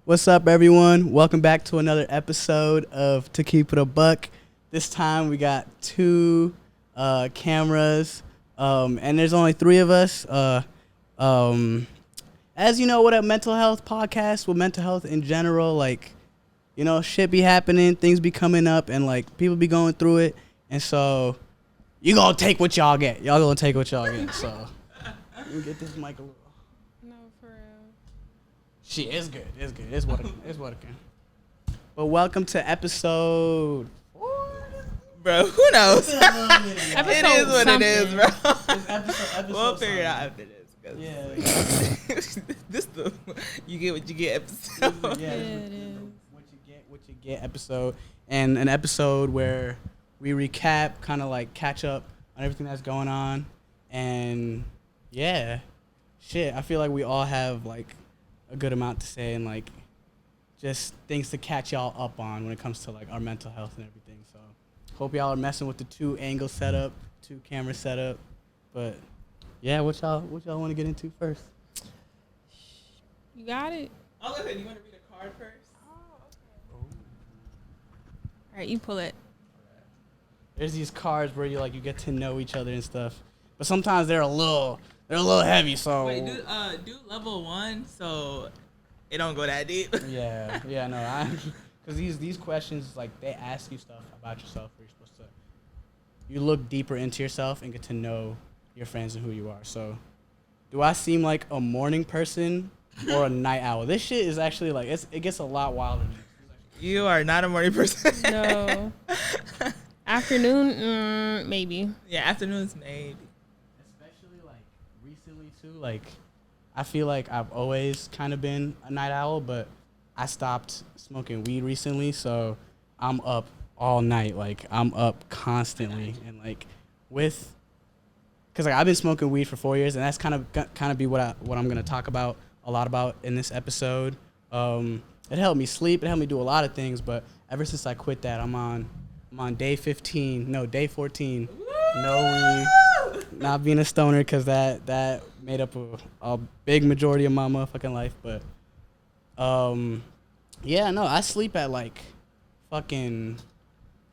What's up, everyone? Welcome back to another episode of To Keep It a Buck. This time we got two cameras, and there's only three of us. As you know, with a mental health podcast, with mental health in general, like, you know, shit be happening, things be coming up, and like people be going through it, and so you gonna take what y'all get. Y'all gonna take what y'all get. So let me get this mic a little. No, for real. She is good. It's good. It's what it can. But welcome to episode 4. Bro, who knows? It is what it is, bro. Episode We'll figure it out after this. Yeah. This the you get what you get episode. Yeah, It is. what you get episode, and an episode where we recap, kind of like catch up on everything that's going on, and yeah, shit. I feel like we all have like a good amount to say and like just things to catch y'all up on when it comes to like our mental health and everything. So hope y'all are messing with the 2-angle setup, 2-camera setup, but yeah, what y'all want to get into first? You got it? Oh, listen, you want to read a card first? All right, you pull it. There's these cards where you get to know each other and stuff, but sometimes they're a little heavy. So Wait, do level 1 so it don't go that deep. yeah, no, because these questions, like, they ask you stuff about yourself where you're supposed to, you look deeper into yourself and get to know your friends and who you are. So do I seem like a morning person or a night owl? This shit is actually like, it gets a lot wilder than this. You are not a morning person. No. Afternoon, maybe. Yeah, afternoons maybe. Especially like recently too, like I feel like I've always kind of been a night owl, but I stopped smoking weed recently, so I'm up all night. Like, I'm up constantly, and like because like I've been smoking weed for 4 years, and that's kind of be what I'm gonna talk about a lot about in this episode. It helped me sleep, it helped me do a lot of things, but ever since I quit that, I'm on day 14. No weed, not being a stoner, because that made up a big majority of my motherfucking life. But yeah, no, I sleep at like fucking,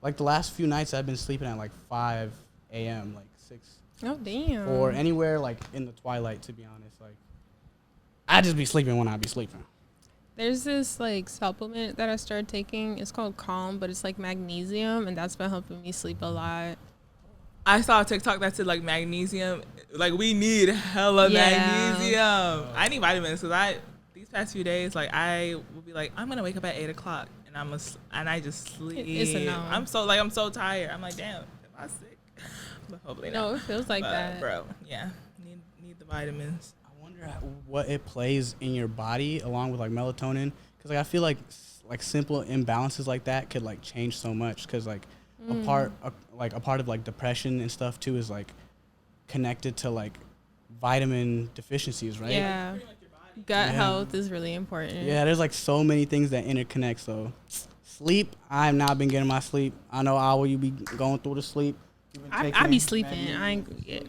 like the last few nights I've been sleeping at like 5 a.m., like 6. Oh, damn. Or anywhere like in the twilight, to be honest. Like, I just be sleeping when I be sleeping. There's this like supplement that I started taking. It's called Calm, but it's like magnesium, and that's been helping me sleep a lot. I saw a TikTok that said like magnesium. Like, we need hella magnesium. I need vitamins because these past few days, like, I will be like, I'm gonna wake up at 8 o'clock and I just sleep. It's a no. I'm so tired. I'm like, damn, am I sick? But hopefully not. No, it feels like that. Bro, yeah, need the vitamins. I wonder what it plays in your body along with like melatonin, because like I feel like simple imbalances like that could like change so much, because like a part of like depression and stuff too is like connected to like vitamin deficiencies, right? Yeah. Gut health is really important. Yeah, there's like so many things that interconnect. So sleep, I've not been getting my sleep. I know Owl, you be going through the sleep. I be sleeping.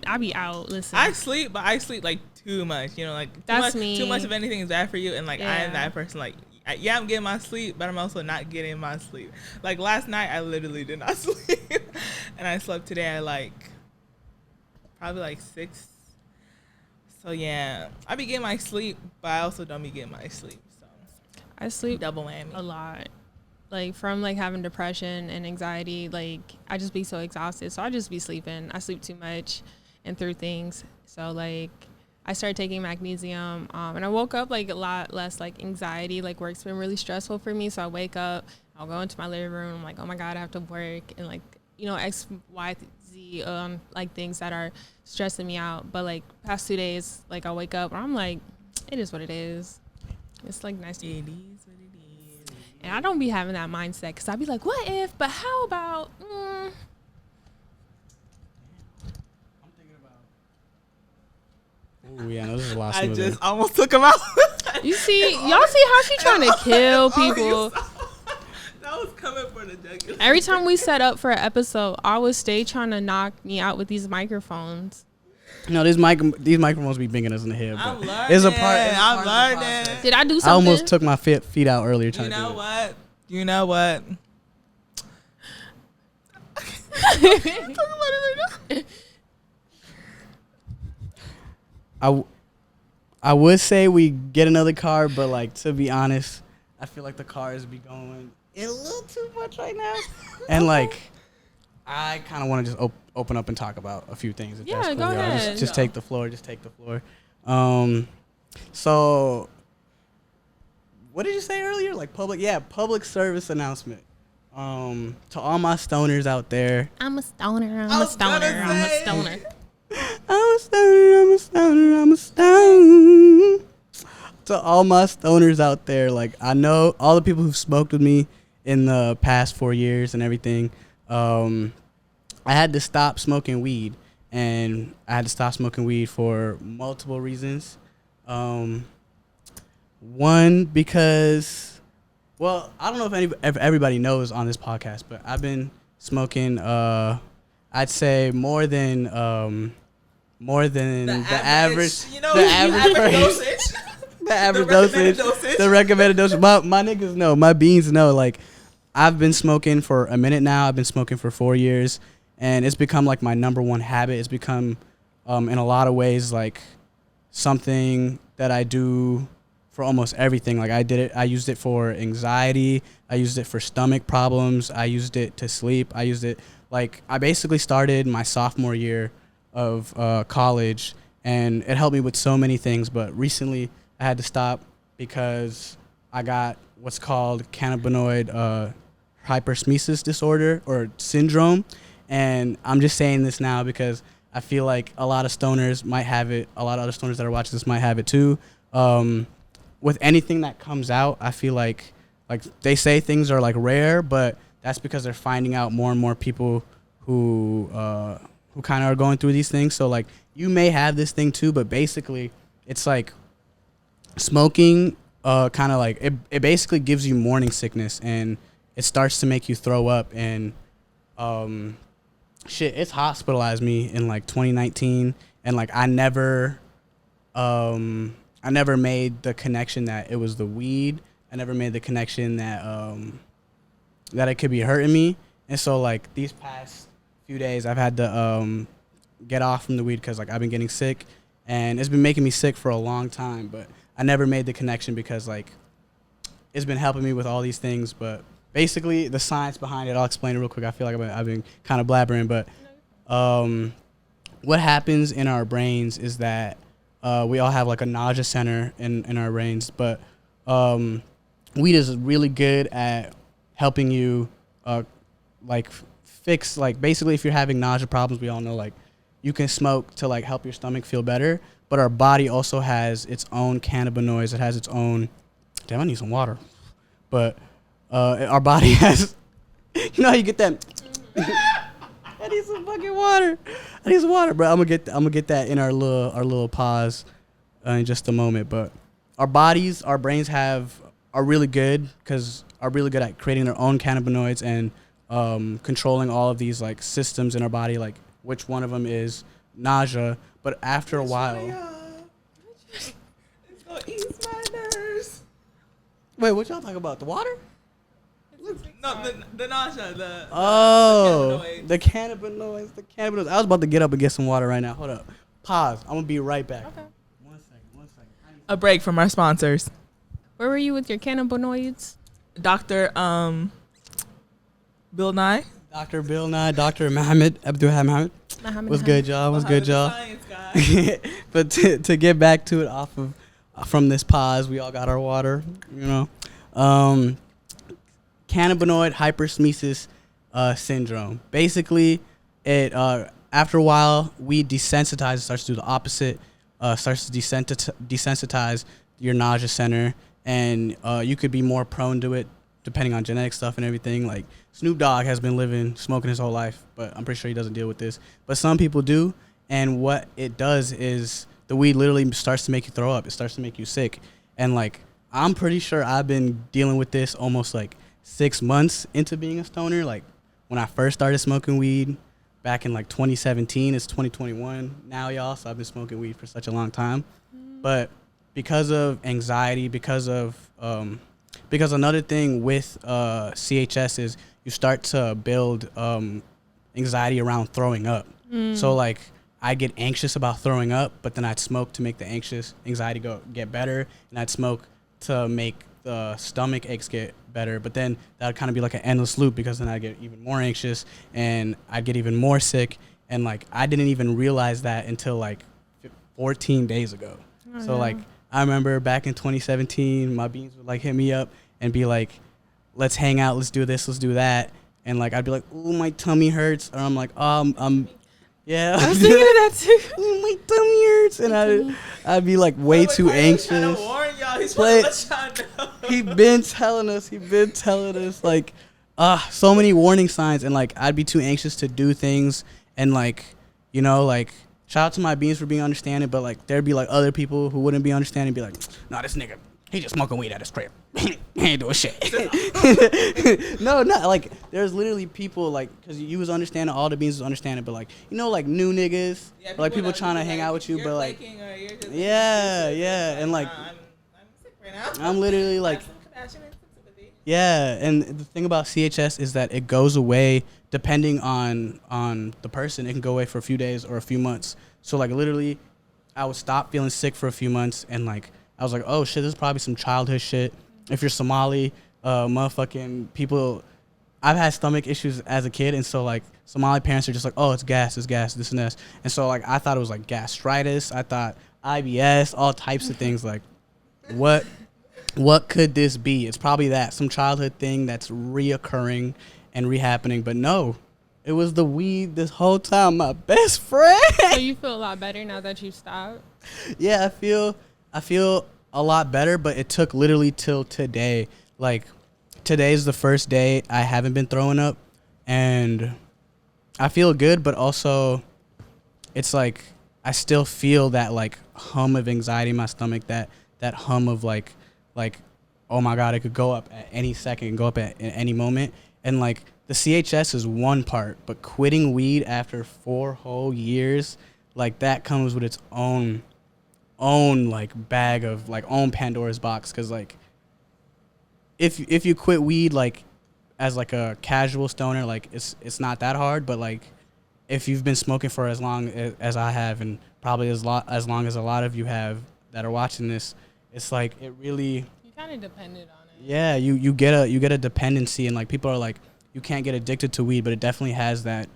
I be out. Listen. I sleep, but I sleep like too much. You know, like That's me. Too much of anything is bad for you, and like I am Yeah. that person. Like, yeah, I'm getting my sleep, but I'm also not getting my sleep. Like last night, I literally did not sleep, and I slept today at like probably like 6. So yeah, I be getting my sleep, but I also don't be getting my sleep. So I sleep double whammy. a lot. Like, from like having depression and anxiety, like I just be so exhausted, so I just be sleeping. I sleep too much and through things. So like I started taking magnesium, and I woke up like a lot less like anxiety. Like, work's been really stressful for me, so I wake up, I'll go into my living room, I'm like, oh my god, I have to work, and like, you know, X, Y, Z, like things that are stressing me out. But like past 2 days, like I wake up and I'm like, it is what it is. It's like nice to It be. is what it is. And I don't be having that mindset, because I be like, what if, but how about, I'm thinking about. Ooh, yeah, no, this is a lot I smoother. just almost took him out. you see, y'all see how she trying to kill people. That was coming for the jugular. Every time we set up for an episode, I would stay trying to knock me out with these microphones. No, these microphones be binging us in the head. I'm But learning. it's a part. I'm learning. Did I do something? I almost took my feet out earlier trying You to know do what? You know what? I would say we get another car, but like to be honest, I feel like the cars be going in a little too much right now, and like I kind of want to just open up and talk about a few things. If Yeah, that's cool go with y'all. ahead. Just take the floor. Just take the floor. So what did you say earlier? Like public service announcement. To all my stoners out there. I'm a stoner. I was gonna say. I'm a stoner. To all my stoners out there, like I know all the people who've smoked with me in the past 4 years and everything. I had to stop smoking weed, and I had to stop smoking weed for multiple reasons. One, because, well, I don't know if everybody knows on this podcast, but I've been smoking. I'd say more than the average. You know, the average person. dosage. The average recommended dosage. The recommended dosage. My niggas know. My beans know. Like, I've been smoking for a minute now. I've been smoking for 4 years, and it's become like my number one habit. It's become, in a lot of ways, like something that I do for almost everything. Like I used it for anxiety. I used it for stomach problems. I used it to sleep. I used it, like, I basically started my sophomore year of college, and it helped me with so many things. But recently I had to stop because I got what's called cannabinoid hyperemesis disorder or syndrome. And I'm just saying this now because I feel like a lot of stoners might have it. A lot of other stoners that are watching this might have it too. With anything that comes out, I feel like they say things are like rare, but that's because they're finding out more and more people who kind of are going through these things. So like you may have this thing too, but basically it's like smoking kind of like it basically gives you morning sickness, and it starts to make you throw up, and it's hospitalized me in like 2019, and like I never made the connection that it was the weed. I never made the connection that that it could be hurting me. And so like these past few days I've had to get off from the weed because like I've been getting sick, and it's been making me sick for a long time, but I never made the connection because like it's been helping me with all these things. But basically the science behind it, I'll explain it real quick. I feel like I've been kind of blabbering, but what happens in our brains is that we all have like a nausea center in our brains, but weed is really good at helping you like fix, like basically if you're having nausea problems, we all know like you can smoke to like help your stomach feel better, but our body also has its own cannabinoids. It has its own, damn, I need some water. But our body has, you know how you get that? I need some fucking water. I need some water, bro. I'm gonna get that in our little pause in just a moment. But our brains are really good at creating their own cannabinoids and controlling all of these like systems in our body, like which one of them is nausea. But after a while, It's gonna ease my nerves. wait, what y'all talking about? The water? No, the nausea, The cannabinoids. I was about to get up and get some water right now. Hold up. Pause. I'm gonna be right back. Okay. One second. A break from our sponsors. Where were you with your cannabinoids? Dr. Bill Nye. Dr. Bill Nye, Dr. Mohammed Abdul Hamid. What's good, y'all? What's good, y'all? Science guy. But to get back to it from this pause, we all got our water, you know. Cannabinoid hyperemesis syndrome. Basically, it after a while, weed desensitizes, starts to do the opposite, starts to desensitize your nausea center, and you could be more prone to it depending on genetic stuff and everything. Like Snoop Dogg has been smoking his whole life, but I'm pretty sure he doesn't deal with this. But some people do, and what it does is the weed literally starts to make you throw up. It starts to make you sick. And like I'm pretty sure I've been dealing with this almost like 6 months into being a stoner. Like when I first started smoking weed, back in like 2017. It's 2021 now, y'all. So I've been smoking weed for such a long time. But because of anxiety, because another thing with CHS is you start to build anxiety around throwing up. So like I get anxious about throwing up, but then I'd smoke to make the anxiety get better, and I'd smoke to make the stomach aches get better. But then that would kind of be like an endless loop, because then I'd get even more anxious and I'd get even more sick. And like I didn't even realize that until like 14 days ago. So like I remember back in 2017, my beans would like hit me up and be like, let's hang out, let's do this, let's do that. And like I'd be like, oh, my tummy hurts, or I'm like, yeah, I'm thinking of that too. Oh, my tummy hurts, and I'd be like way too anxious. Trying to warn y'all. He's trying to let y'all know. He been telling us like so many warning signs, and like I'd be too anxious to do things, and like, you know, like shout out to my beans for being understanding, but like there'd be like other people who wouldn't be understanding, be like, nah, this nigga, he just smoking weed at his crib. He ain't doing shit. No, not like there's literally people like, because you was understanding, all the beans was understanding, but like, you know, like new niggas, or, like people trying to hang out with you, but like, yeah, and like I'm sick right now. I'm literally like, yeah, and the thing about CHS is that it goes away depending on the person. It can go away for a few days or a few months. So like literally, I would stop feeling sick for a few months, and like I was like, oh shit, this is probably some childhood shit. If you're Somali, motherfucking people, I've had stomach issues as a kid, and so like Somali parents are just like, oh, it's gas, this and this. And so like I thought it was like gastritis, I thought IBS, all types of things. Like what could this be? It's probably that, some childhood thing that's reoccurring and rehappening. But no, it was the weed this whole time, my best friend. So you feel a lot better now that you stopped? Yeah, I feel a lot better, but it took literally till today. Like today's the first day I haven't been throwing up, and I feel good, but also it's like I still feel that like hum of anxiety in my stomach, that hum of like oh my god, it could go up at any second, go up at any moment. And like the CHS is one part, but quitting weed after 4 whole years, like that comes with its own like bag of like own Pandora's box. Because like if you quit weed like as like a casual stoner, like it's not that hard. But like if you've been smoking for as long as I have, and probably as long as a lot of you have that are watching this, it's like it really, you kind of depended on it. Yeah, you get a dependency, and like people are like, you can't get addicted to weed, but it definitely has that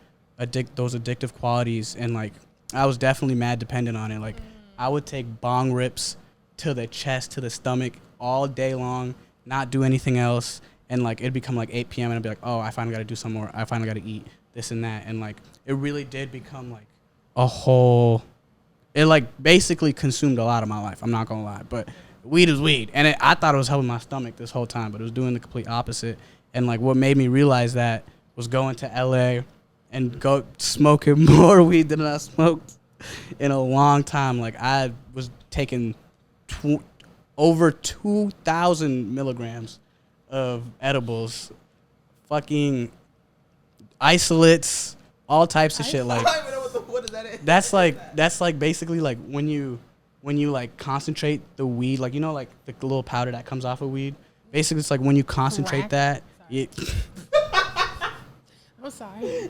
those addictive qualities. And like I was definitely mad dependent on it. Like I would take bong rips to the chest, to the stomach all day long, not do anything else. And like it'd become like 8 p.m. and I'd be like, oh, I finally got to do some more. I finally got to eat this and that. And like it really did become like a whole, it like basically consumed a lot of my life. I'm not going to lie, but weed is weed. And I thought it was helping my stomach this whole time, but it was doing the complete opposite. And like what made me realize that was going to LA and go smoking more weed than I smoked in a long time. Like I was taking over 2,000 milligrams of edibles, fucking isolates, all types of shit. Like what is that? that's like basically like when you like concentrate the weed, like you know, like the little powder that comes off of weed. Basically, it's like when you concentrate that. I'm sorry.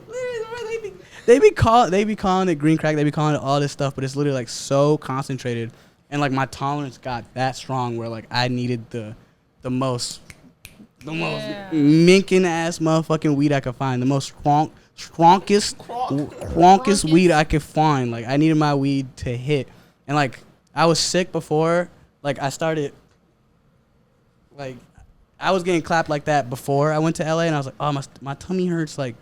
They be calling it green crack. They be calling it all this stuff, but it's literally like so concentrated, and like my tolerance got that strong where like I needed the most minking ass motherfucking weed I could find, the most strongest weed I could find. Like I needed my weed to hit, and like I was sick before. Like I started, like I was getting clapped like that before I went to LA, and I was like, oh, my tummy hurts. Like,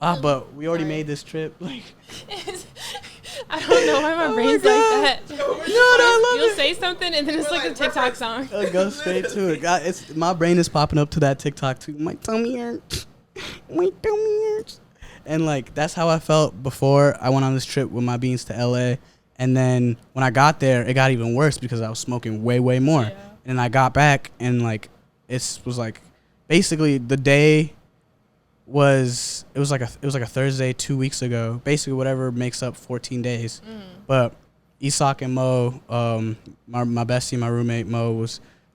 but we already made this trip. Like, I don't know why my brain's like that. No, You'll say something, and then it's like a TikTok song. I'll go straight to it. God, my brain is popping up to that TikTok too. My tummy hurts. My tummy hurts. And like that's how I felt before I went on this trip with my beans to LA. And then when I got there, it got even worse because I was smoking way more. Yeah. And I got back, and like it was like basically the day it was like a Thursday 2 weeks ago, basically whatever makes up 14 days. But Isak and Mo, my bestie, my roommate Mo,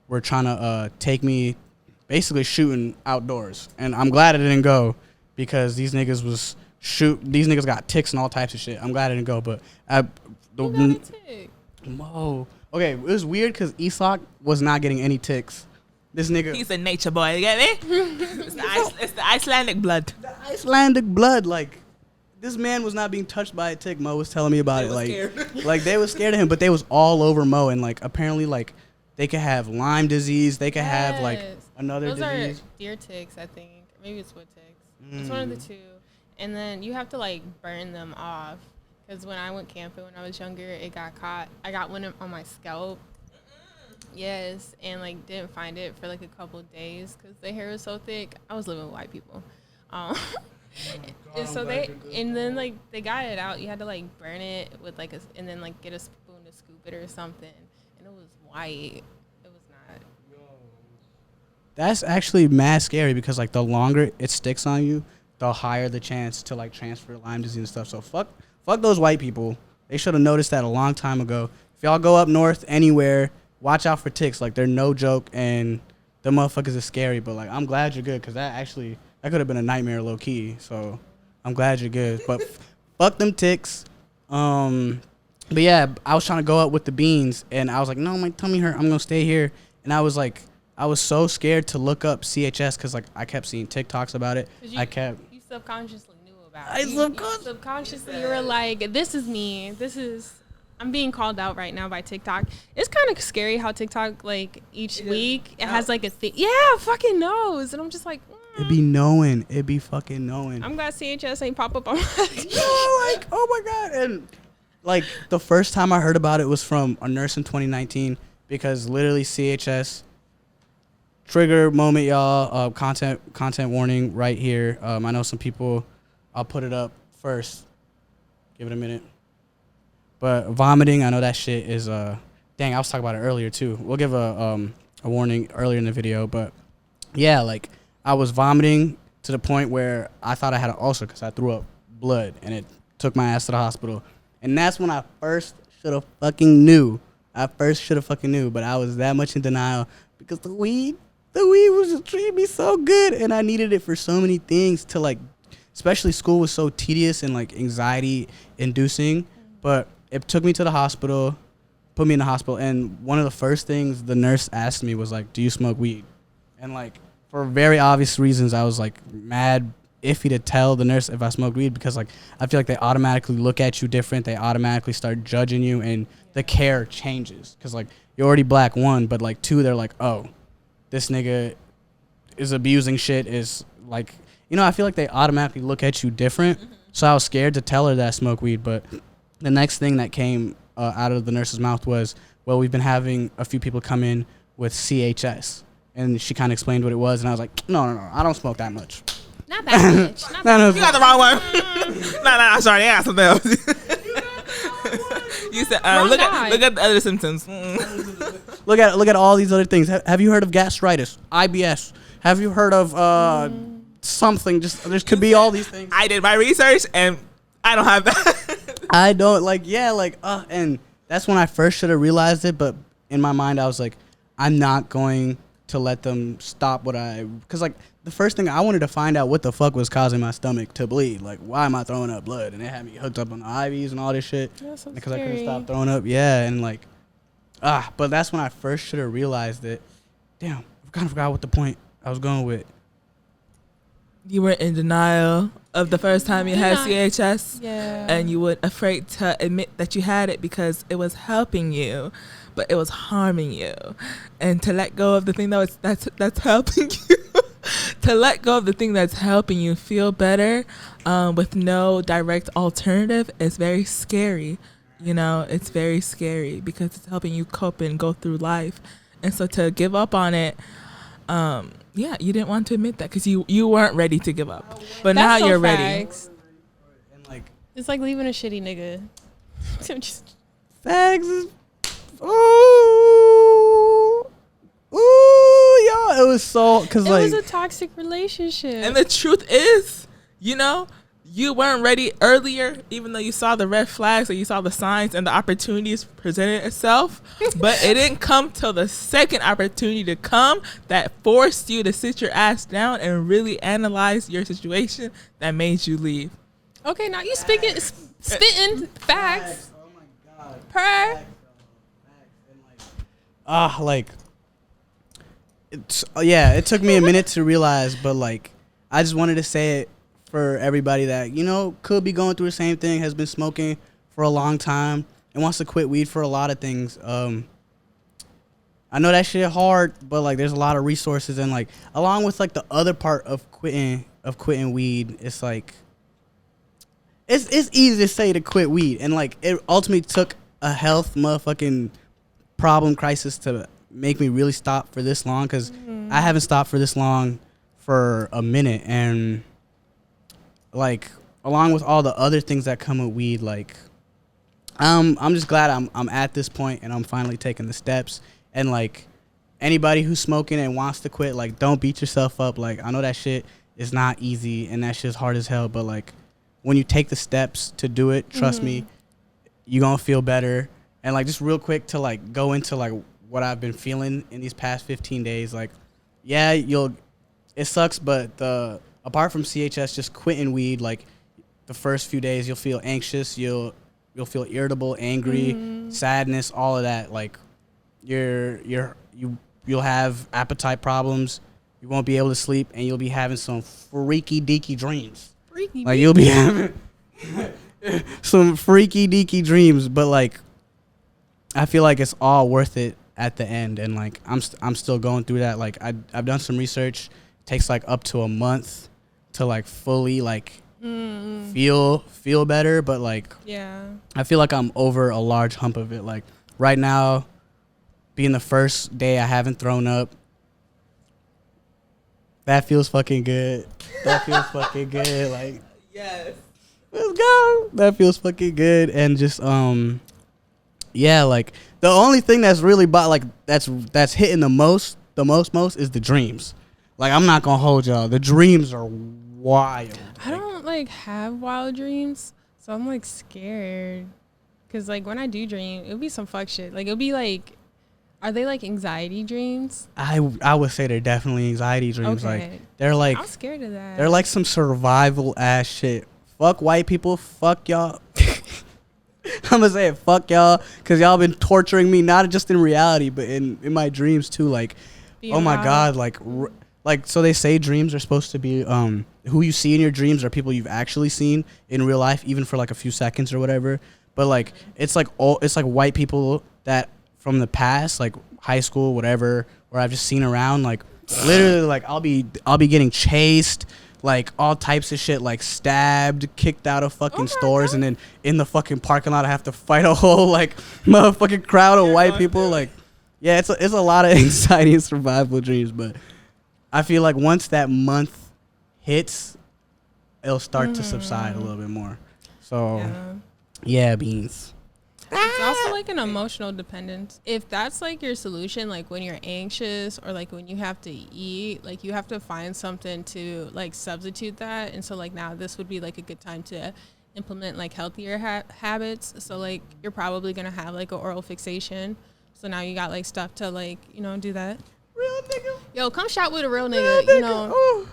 were trying to take me basically shooting outdoors, and I'm glad I didn't go because these niggas got ticks and all types of shit. I'm glad I didn't go, but Who got a tick? Mo. Okay, it was weird because Isak was not getting any ticks. This nigga, He's a nature boy. You get me? It's the Icelandic blood. the Icelandic blood, like this man was not being touched by a tick. Mo was telling me about it, like they was scared of him, but they was all over Mo, and like apparently like they could have Lyme disease, they could have like another disease. Those are deer ticks, I think. Maybe it's wood ticks. It's one of the two. And then you have to like burn them off. Because when I went camping when I was younger, it got caught. I got one on my scalp. Yes, and like didn't find it for like a couple of days because the hair was so thick. I was living with white people. And so then like they got it out. You had to like burn it with like and then like get a spoon to scoop it or something. And it was white. It was not. That's actually mad scary because like the longer it sticks on you, the higher the chance to like transfer Lyme disease and stuff. So fuck those white people. They should have noticed that a long time ago. If y'all go up north anywhere, watch out for ticks. Like they're no joke, and the motherfuckers are scary. But like I'm glad you're good because that could have been a nightmare low key. So I'm glad you're good. But fuck them ticks. But yeah, I was trying to go up with the beans, and I was like, no, my tummy hurt. I'm gonna stay here. And I was so scared to look up CHS because like I kept seeing TikToks about it. You subconsciously knew about it. You subconsciously you were like, this is me. I'm being called out right now by TikTok. It's kind of scary how TikTok, like, each week, it has, like, a thing. Yeah, fucking knows. And I'm just like, It be knowing. It be fucking knowing. I'm glad CHS ain't pop up on my like, oh, my God. And, like, the first time I heard about it was from a nurse in 2019 because literally CHS, trigger moment, y'all, content warning right here. I know some people, I'll put it up first. Give it a minute. But vomiting, I know that shit is dang, I was talking about it earlier too. We'll give a warning earlier in the video, but yeah, like I was vomiting to the point where I thought I had an ulcer because I threw up blood and it took my ass to the hospital. And that's when I first should have fucking knew. But I was that much in denial because the weed was just treating me so good and I needed it for so many things to like, especially school was so tedious and like anxiety inducing, but it took me to the hospital, put me in the hospital, and one of the first things the nurse asked me was like, do you smoke weed? And like, for very obvious reasons, I was like mad iffy to tell the nurse if I smoked weed because like, I feel like they automatically look at you different. They automatically start judging you and the care changes. Cause like, you're already black, one, but like two, they're like, oh, this nigga is abusing shit, is like, you know, I feel like they automatically look at you different. So I was scared to tell her that I smoke weed, but the next thing that came out of the nurse's mouth was, well, we've been having a few people come in with CHS. And she kind of explained what it was, and I was like, no, I don't smoke that much. Not that much. Not that much. You got the wrong one. no, sorry, they asked something else. You said, look at the other symptoms. Look at all these other things. Have you heard of gastritis, IBS? Have you heard of something? Just there could be all these things. I did my research, and I don't have that. I don't and that's when I first should have realized it, but in my mind I was like, I'm not going to let them stop because like the first thing I wanted to find out what the fuck was causing my stomach to bleed. Like, why am I throwing up blood? And they had me hooked up on the IVs and all this shit So because I couldn't stop throwing up. Yeah, and like, but that's when I first should have realized it. Damn, I kind of forgot what the point I was going with. You were in denial of the first time you had CHS, yeah, and you were afraid to admit that you had it because it was helping you, but it was harming you, and to let go of the thing that's helping you, to let go of the thing that's helping you feel better, with no direct alternative is very scary. You know, it's very scary because it's helping you cope and go through life, and so to give up on it. Yeah, you didn't want to admit that because you weren't ready to give up, but that's now you're ready. And like, it's like leaving a shitty nigga. fags is, ooh, y'all. It was so because It like was a toxic relationship. And the truth is, you know, you weren't ready earlier, even though you saw the red flags or you saw the signs and the opportunities presented itself. But it didn't come till the second opportunity to come that forced you to sit your ass down and really analyze your situation that made you leave. Okay, now you spitting facts. Oh my god. Per. Like it's yeah. It took me a minute to realize, but like I just wanted to say it for everybody that, you know, could be going through the same thing, has been smoking for a long time and wants to quit weed for a lot of things. I know that shit hard, but like there's a lot of resources, and like along with like the other part of quitting weed, it's like it's easy to say to quit weed, and like it ultimately took a health motherfucking problem crisis to make me really stop for this long, because I haven't stopped for this long for a minute. And like along with all the other things that come with weed, like I'm just glad I'm at this point and I'm finally taking the steps. And like anybody who's smoking and wants to quit, like don't beat yourself up. Like I know that shit is not easy and that shit's hard as hell, but like when you take the steps to do it, trust me, you're gonna feel better. And like just real quick to like go into like what I've been feeling in these past 15 days, like yeah, it sucks, but apart from CHS, just quitting weed, like the first few days you'll feel anxious, you'll feel irritable, angry, sadness, all of that. Like you'll have appetite problems, you won't be able to sleep, and you'll be having some freaky deaky dreams. Like you'll be having some freaky deaky dreams, but like I feel like it's all worth it at the end. And like I'm still going through that. Like I've done some research. It takes like up to a month to like fully like feel better, but like Yeah. I feel like I'm over a large hump of it. Like right now, being the first day I haven't thrown up, that feels fucking good. That feels fucking good. Like Yes. let's go. That feels fucking good. And just yeah, like the only thing that's really that's hitting the most is the dreams. Like I'm not gonna hold y'all. The dreams are wild. I don't like have wild dreams, so I'm like scared. Cause like when I do dream, it'll be some fuck shit. Like it'll be like, are they like anxiety dreams? I would say they're definitely anxiety dreams. Okay. Like they're like I'm scared of that. they're like some survival ass shit. Fuck white people. Fuck y'all. I'm gonna say it. Fuck y'all, cause y'all been torturing me, not just in reality, but in my dreams too. Like, Being oh my wild. god, like so they say dreams are supposed to be who you see in your dreams are people you've actually seen in real life, even for like a few seconds or whatever. But like it's like white people that from the past, like high school, whatever, where I've just seen around. Like literally, like I'll be getting chased, like all types of shit, like stabbed, kicked out of fucking stores, and then in the fucking parking lot I have to fight a whole like motherfucking crowd of white people. Like yeah, it's a lot of anxiety and survival dreams, but I feel like once that month hits, it'll start to subside a little bit more. So yeah, beans. It's also like an emotional dependence. If that's like your solution, like when you're anxious or like when you have to eat, like you have to find something to like substitute that. And so like now this would be like a good time to implement like healthier habits. So like you're probably going to have like an oral fixation. So now you got like stuff to like, you know, do that. Real nigga. Yo, come shop with a real nigga, you know.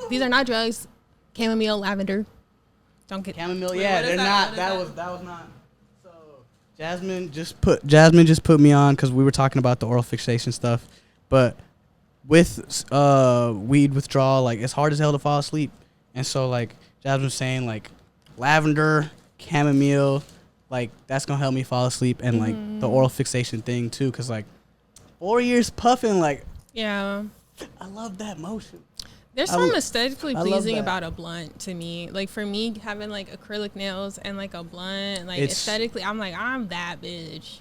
These are not drugs. Chamomile, lavender. Don't get Chamomile. Wait, Yeah, what is they're that? not. What is That was not. So Jasmine just put me on because we were talking about the oral fixation stuff, but with weed withdrawal, like it's hard as hell to fall asleep, and so like Jasmine was saying, like lavender, chamomile, like that's gonna help me fall asleep, and like the oral fixation thing too, because like 4 years puffing, like Yeah. I love that motion. There's I some l- aesthetically I love pleasing that. about a blunt to me. Like for me, having like acrylic nails and like a blunt, like It's- aesthetically, I'm like, I'm that bitch.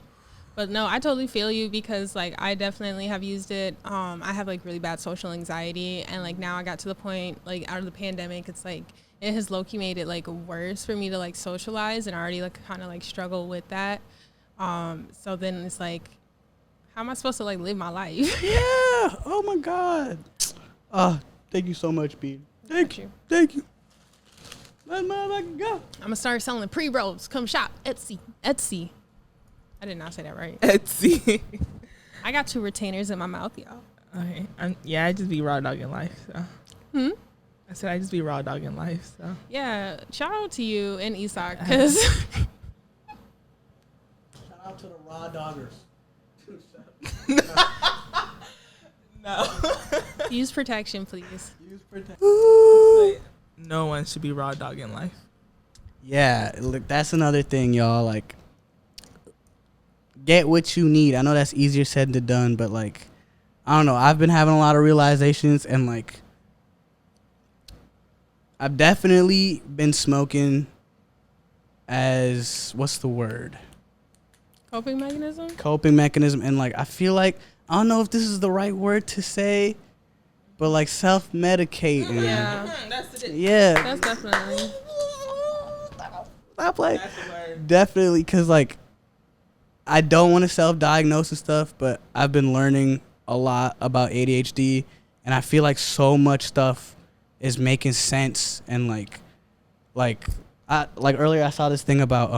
But no, I totally feel you because like I definitely have used it. I have like really bad social anxiety, and like now I got to the point like out of the pandemic, it's like it has low-key made it like worse for me to like socialize, and I already like kind of like struggle with that. So then it's like, how am I supposed to like live my life? Yeah, Yeah. Oh my God. Thank you so much, B. Thank you. Let motherfucker go. I'm gonna start selling pre-rolls. Come shop. Etsy. I did not say that right. Etsy. I got 2 retainers in my mouth, y'all. Okay. I just be raw dog in life. So. I said I just be raw dog in life. So. Yeah. Shout out to you and Isak, because Shout out to the raw doggers. No. use protection, please. Use protection. No one should be raw dog in life. Yeah, look, that's another thing, y'all. Like, get what you need. I know that's easier said than done, but like, I don't know. I've been having a lot of realizations, and like, I've definitely been smoking as, what's the word? Coping mechanism? Coping mechanism. And like, I feel like, I don't know if this is the right word to say, but like self-medicating. Yeah. That's it. Yeah. That's definitely. Stop like, That's the word. definitely, because like, I don't want to self-diagnose and stuff, but I've been learning a lot about ADHD, and I feel like so much stuff is making sense. And like earlier I saw this thing about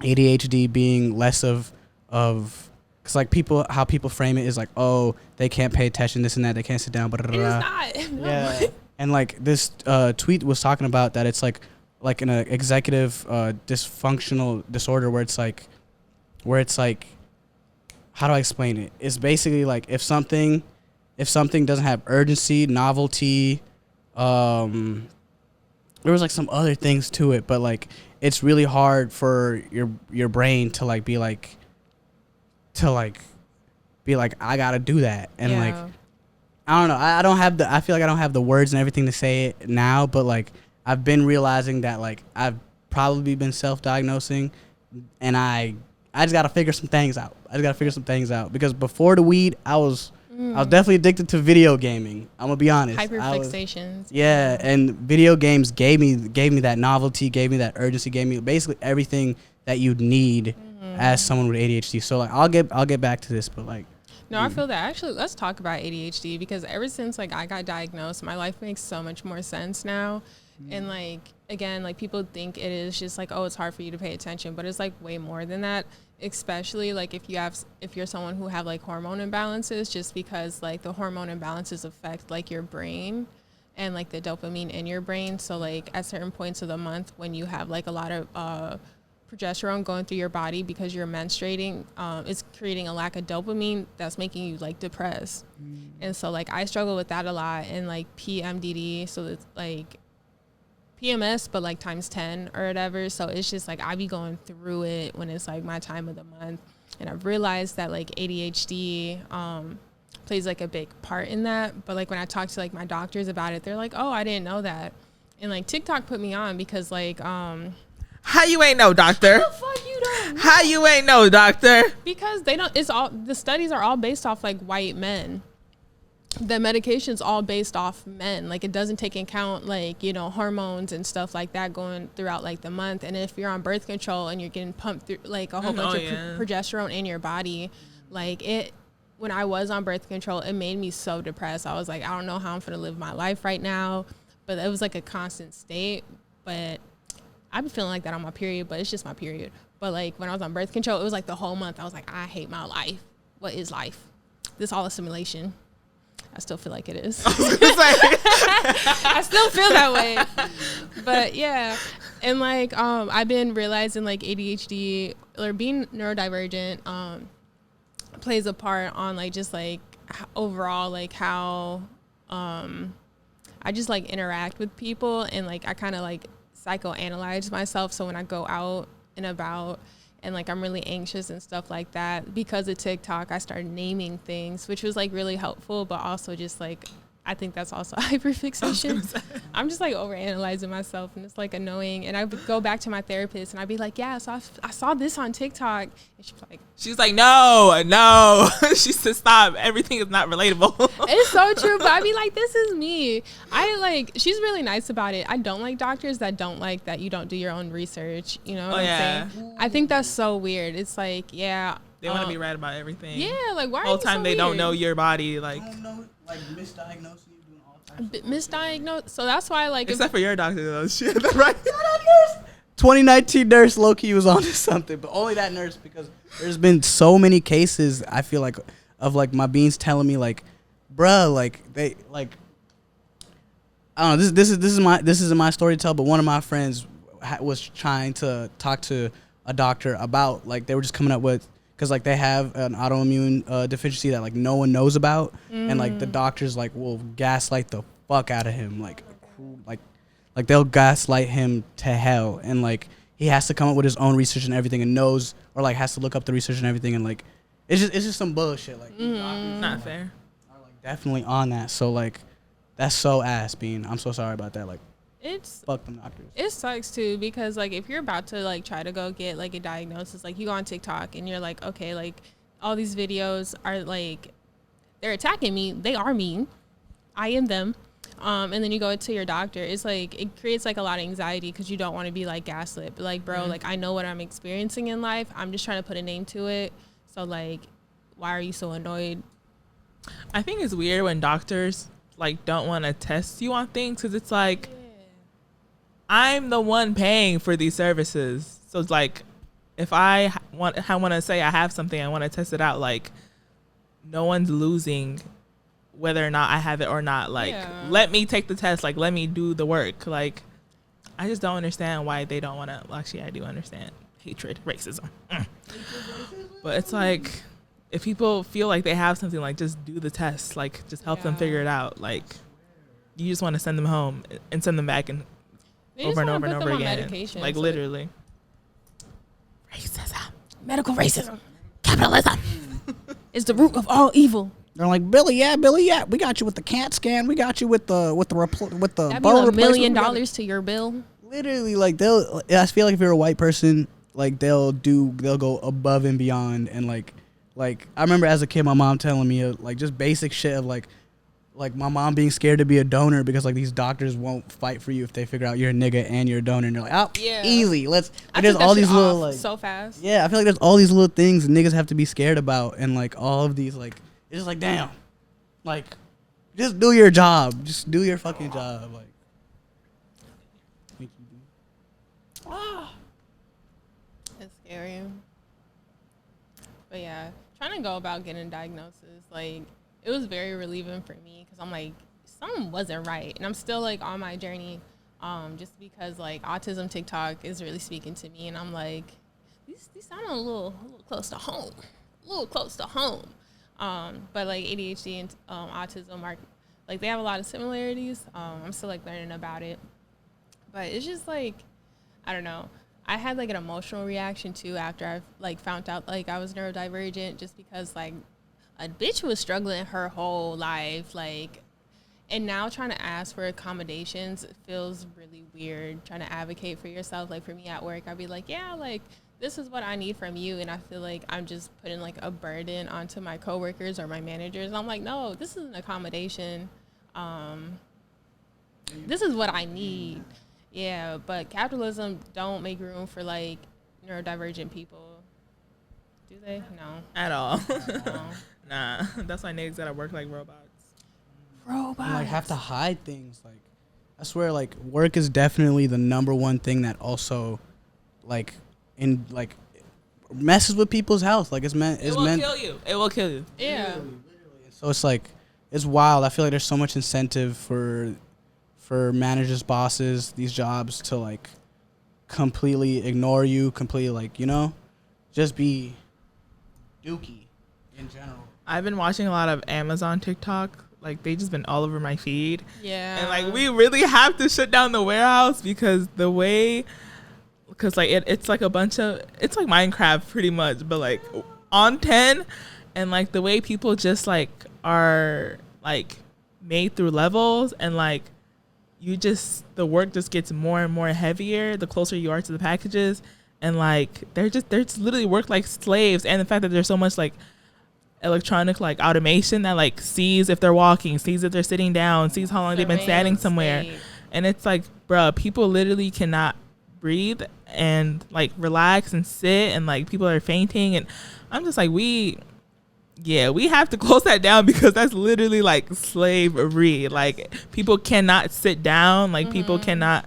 ADHD being less of because like how people frame it is like, oh, they can't pay attention, this and that, they can't sit down, blah, blah, blah. It is not. No. Yeah. And like this tweet was talking about that it's like an executive dysfunctional disorder where it's like how do I explain it? It's basically like if something doesn't have urgency, novelty, there was like some other things to it, but like it's really hard for your brain to be like I gotta do that. And like I don't know, I feel like I don't have the words and everything to say it now, but like I've been realizing that like I've probably been self-diagnosing, and I just gotta figure some things out. Because before the weed, I was definitely addicted to video gaming. I'm gonna be honest. Hyperfixations. Yeah, and video games gave me that novelty, gave me that urgency, gave me basically everything that you'd need as someone with ADHD. So like I'll get back to this, but like No, I feel that. Actually, let's talk about ADHD, because ever since like I got diagnosed, my life makes so much more sense now. And like again, like people think it is just like, oh, it's hard for you to pay attention, but it's like way more than that. Especially like if you're someone who have like hormone imbalances, just because like the hormone imbalances affect like your brain and like the dopamine in your brain. So like at certain points of the month when you have like a lot of progesterone going through your body because you're menstruating, it's creating a lack of dopamine that's making you like depressed. And so like I struggle with that a lot, and like PMDD, so it's like PMS but like times 10 or whatever. So it's just like I be going through it when it's like my time of the month. And I've realized that like ADHD plays like a big part in that. But like when I talk to like my doctors about it, they're like, oh, I didn't know that. And like TikTok put me on because like how you ain't know, doctor? the fuck you don't know? How you ain't know, doctor? Because they don't, it's all, the studies are all based off like white men. The medication's all based off men. Like it doesn't take into account like, you know, hormones and stuff like that going throughout like the month. And if you're on birth control and you're getting pumped through like a whole bunch of progesterone in your body, like when I was on birth control, it made me so depressed. I was like, I don't know how I'm gonna live my life right now. But it was like a constant state. But I've been feeling like that on my period, but it's just my period. But like when I was on birth control, it was like the whole month I was like, I hate my life. What is life? This all a simulation. I still feel like it is. I still feel that way. But yeah. And like I've been realizing like ADHD or being neurodivergent plays a part on like just like overall like how I just like interact with people, and like I kind of like psychoanalyze myself. So when I go out and about and like I'm really anxious and stuff like that, because of TikTok, I started naming things, which was like really helpful, but also just like I think that's also hyperfixation. I'm just like overanalyzing myself, and it's like annoying. And I would go back to my therapist and I'd be like, yeah, so I saw this on TikTok. And she's like, no. She said, stop. Everything is not relatable. It's so true. But I'd be like, this is me. She's really nice about it. I don't like doctors that don't like that you don't do your own research. You know what I'm saying? I think that's so weird. It's like, yeah, They want to be right about everything. Yeah, like why? Whole are you time so they weird? don't know your body, like I don't know, like misdiagnosing you, doing all types of Misdiagnosed. So that's why, like, except for your doctor though. Shit, right? 2019 nurse low-key was on to something, but only that nurse, because there's been so many cases, I feel like, of like my beans telling me like, bruh, like they like, I don't know, this isn't my story to tell, but one of my friends was trying to talk to a doctor about, like, they were just coming up with, because like they have an autoimmune deficiency that like no one knows about, and like the doctors like will gaslight the fuck out of him, like they'll gaslight him to hell, and like he has to come up with his own research and everything, and knows, or like has to look up the research and everything, and like it's just some bullshit. Like these doctors Not fair. are like definitely on that. So like that's so ass, Bean. I'm so sorry about that. Like it's fuck them doctors. it sucks too, because like if you're about to like try to go get like a diagnosis, like you go on TikTok and you're like, okay, like all these videos are like they're attacking me. They are mean. I am them. And then you go to your doctor. It's like it creates like a lot of anxiety because you don't want to be like gaslit. But like, bro, like I know what I'm experiencing in life. I'm just trying to put a name to it. So like, why are you so annoyed? I think it's weird when doctors like don't want to test you on things, because it's like I'm the one paying for these services. So it's like if I want to say I have something, I want to test it out. Like no one's losing whether or not I have it or not. Like, let me take the test. Like, let me do the work. Like, I just don't understand why they don't want to. Well, actually, I do understand hatred, racism. But it's like, if people feel like they have something, like, just do the test. Like, just help them figure it out. Like, you just want to send them home and send them back and over and over and over again. Like, so literally. Racism. Medical racism. Capitalism is the root of all evil. They're like, Billy, yeah, we got you with the CAT scan, we got you with the That'd bone be $1 million replacement. to your bill. Literally, like I feel like if you're a white person, like they'll go above and beyond, and like I remember as a kid, my mom telling me like just basic shit of like my mom being scared to be a donor because like these doctors won't fight for you if they figure out you're a nigga and you're a donor, and you're like, oh, easy, let's. I there's all these little like so fast. Yeah, I feel like there's all these little things niggas have to be scared about, and like all of these like. It's just like, damn, like, just do your job. Just do your fucking job. Like, it's scary. But yeah, trying to go about getting a diagnosis, like, it was very relieving for me because I'm like, something wasn't right. And I'm still like on my journey, just because like autism TikTok is really speaking to me. And I'm like, these sound a little close to home. But like ADHD and autism are like they have a lot of similarities. I'm still like learning about it, but it's just like I don't know. I had like an emotional reaction too after I like found out like I was neurodivergent, just because like a bitch was struggling her whole life, like, and now trying to ask for accommodations feels really weird. Trying to advocate for yourself, like for me at work, I'd be like, yeah, like. This is what I need from you, and I feel like I'm just putting like a burden onto my coworkers or my managers. And I'm like, no, this is an accommodation. This is what I need. Yeah, but capitalism don't make room for like neurodivergent people. Do they? No. At all. No. Nah, that's why niggas gotta work like robots. and like have to hide things. Like, I swear, like work is definitely the number one thing that also, like. In like messes with people's health. Like it will kill you. It will kill you. Yeah. Literally. So it's like it's wild. I feel like there's so much incentive for managers, bosses, these jobs to like completely ignore you, completely like, you know, just be dookie in general. I've been watching a lot of Amazon TikTok. Like they just been all over my feed. Yeah. And like we really have to shut down the warehouse because the way. Because like it's like a bunch of it's like Minecraft pretty much, but like on 10, and like the way people just like are like made through levels, and like you just the work just gets more and more heavier the closer you are to the packages, and like they're just literally work like slaves. And the fact that there's so much like electronic like automation that like sees if they're walking, sees if they're sitting down, sees how long they've been standing somewhere, and it's like, bruh, people literally cannot breathe and like relax and sit, and like people are fainting, and I'm just like, we have to close that down, because that's literally like slavery. Like people cannot sit down, like people cannot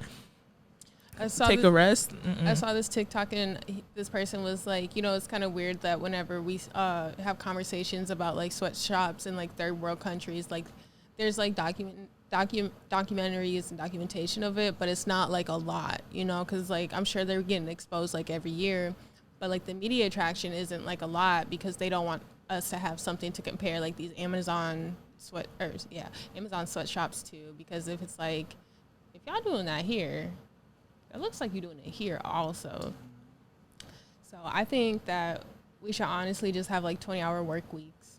take a rest. I saw this TikTok, and this person was like, it's kind of weird that whenever we have conversations about like sweatshops in like third world countries, like there's like documentaries and documentation of it, but it's not like a lot, because like I'm sure they're getting exposed like every year, but like the media attraction isn't like a lot, because they don't want us to have something to compare like these Amazon sweatshops to, because if it's like, if y'all doing that here, it looks like you're doing it here also. So I think that we should honestly just have like 20-hour work weeks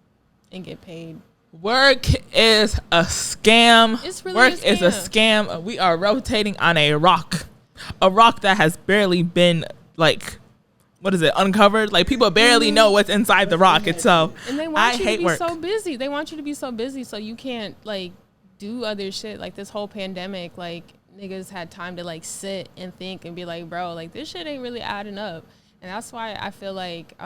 and get paid. Work is a scam. It's really Work is a scam. We are rotating on a rock that has barely been like, uncovered. Like people barely know what's inside the rock itself. And they want you to be so busy. They want you to be so busy so you can't like do other shit. Like this whole pandemic, like niggas had time to like sit and think and be like, bro, like this shit ain't really adding up. And that's why I feel like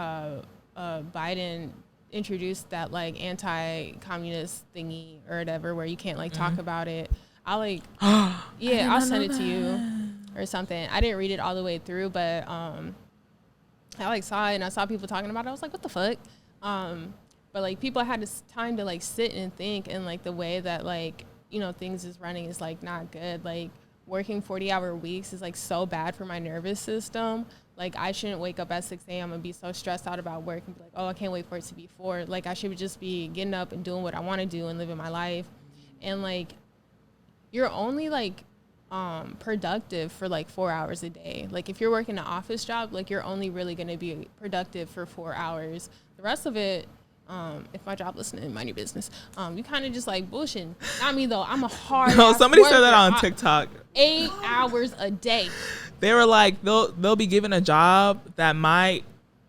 Biden introduced that like anti-communist thingy or whatever, where you can't like talk about it. I'll like I'll send it to you or something. I didn't read it all the way through, but I like saw it, and I saw people talking about it. I was like, what the fuck? But like people had this time to like sit and think, and like the way that like things is running is like not good. Like working 40-hour weeks is like so bad for my nervous system. Like I shouldn't wake up at 6 a.m. and be so stressed out about work and be like, oh, I can't wait for it to be 4. Like I should just be getting up and doing what I want to do and living my life. And like you're only like productive for like 4 hours a day. Like if you're working an office job, like you're only really going to be productive for 4 hours. The rest of it, if my job listening, mind your business. You kind of just like bullshitting. Not me though. I'm a hard. No, somebody said that on TikTok. 8 hours a day. They were like, they'll be given a job that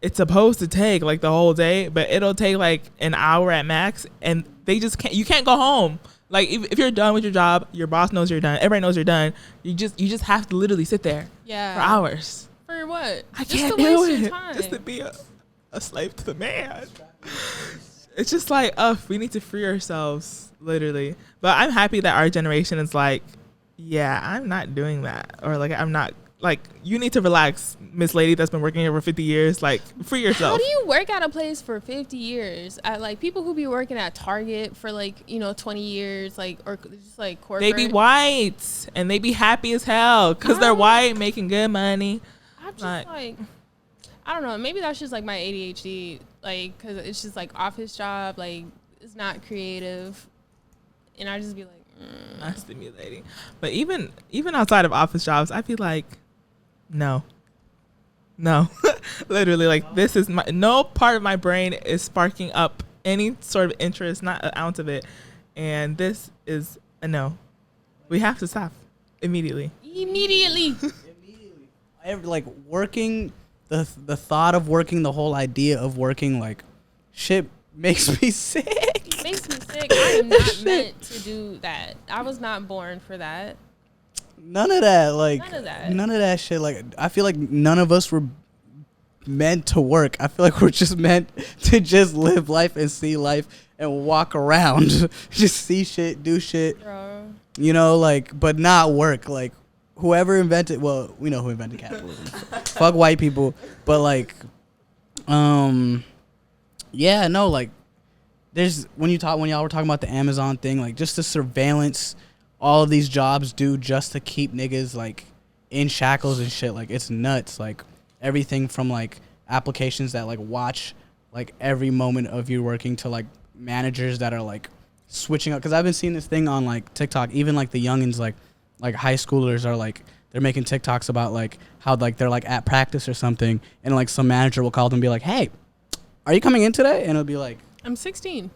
it's supposed to take like the whole day, but it'll take like an hour at max, and they just can't. You can't go home. Like if you're done with your job, your boss knows you're done. Everybody knows you're done. You just have to literally sit there for hours. For what? I can't do it. Just to be a slave to the man. It's just like, we need to free ourselves, literally. But I'm happy that our generation is like, yeah, I'm not doing that, or like I'm not. Like, you need to relax, Miss Lady that's been working here for 50 years. Like, free yourself. How do you work at a place for 50 years? Like, people who be working at Target for, like, 20 years, like, or just, like, corporate. They be white, and they be happy as hell because they're white, making good money. I'm just, like, I don't know. Maybe that's just, like, my ADHD. Like, because it's just, like, office job. Like, it's not creative. And I just be like, not stimulating. But even outside of office jobs, I feel like, no, literally, like this is no part of my brain is sparking up any sort of interest, not an ounce of it. And this is a no. We have to stop immediately. Like working, the thought of working, the whole idea of working, like shit makes me sick. It makes me sick. I am not meant to do that. I was not born for that. None of that. Like none of that shit. Like I feel like none of us were meant to work. I feel like we're just meant to just live life and see life and walk around. Just see shit, do shit. Bro. Like, but not work. Like whoever invented, well, we know who invented capitalism. Fuck white people. But like, yeah, no, like there's when y'all were talking about the Amazon thing, like just the surveillance all of these jobs do just to keep niggas like in shackles and shit. Like it's nuts. Like everything from like applications that like watch like every moment of you working to like managers that are like switching up. Cause I've been seeing this thing on like TikTok, even like the youngins, like high schoolers are like, they're making TikToks about like how like they're like at practice or something. And like some manager will call them and be like, hey, are you coming in today? And it'll be like, I'm 16.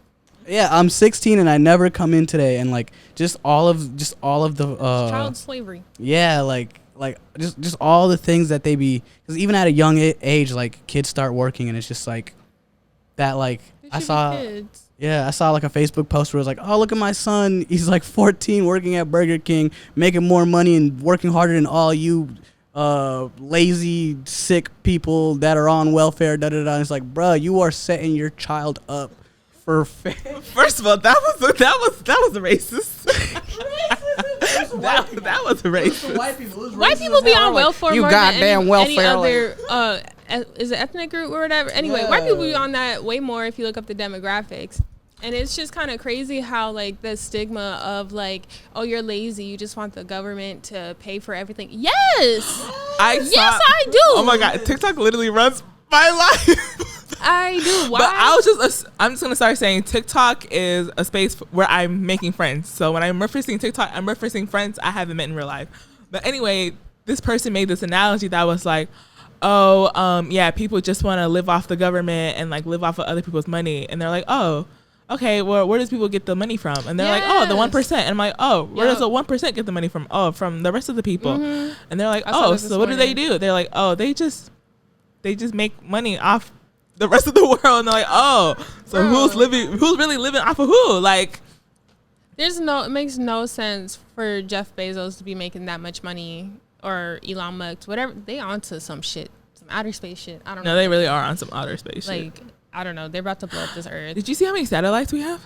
Yeah, I'm 16 and I never come in today, and like just all of the child slavery. Yeah, like just all the things that they be, because even at a young age, like kids start working, and it's just like that. Like I saw like a Facebook post where it was like, oh, look at my son, he's like 14 working at Burger King, making more money and working harder than all you lazy, sick people that are on welfare. Da da da. It's like, bruh, you are setting your child up for First of all, that was a racist. that was a racist. White people be on welfare you more goddamn than any welfare. other is it ethnic group or whatever. Anyway, Yeah. white people be on that way more if you look up the demographics. And it's just kind of crazy how like the stigma of like, oh, you're lazy, you just want the government to pay for everything. Yes, I do. Oh my god, TikTok literally runs my life. I do. Why? But I'm just gonna start saying TikTok is a space where I'm making friends. So when I'm referencing TikTok, I'm referencing friends I haven't met in real life. But anyway, this person made this analogy that was like, yeah, people just want to live off the government and like live off of other people's money, and they're like, oh, okay, well, where does people get the money from? And they're like, oh, the 1%. And I'm like, oh, where does the 1% get the money from? Oh, from the rest of the people. Mm-hmm. And they're like, oh, so what do they do? They're like, oh, they just make money off the rest of the world. And they're like, oh, so who's really living off of who? Like, it makes no sense for Jeff Bezos to be making that much money, or Elon Musk, whatever. They onto some shit, some outer space shit. I don't know. No, they really are on some outer space shit. Like, I don't know. They're about to blow up this earth. Did you see how many satellites we have?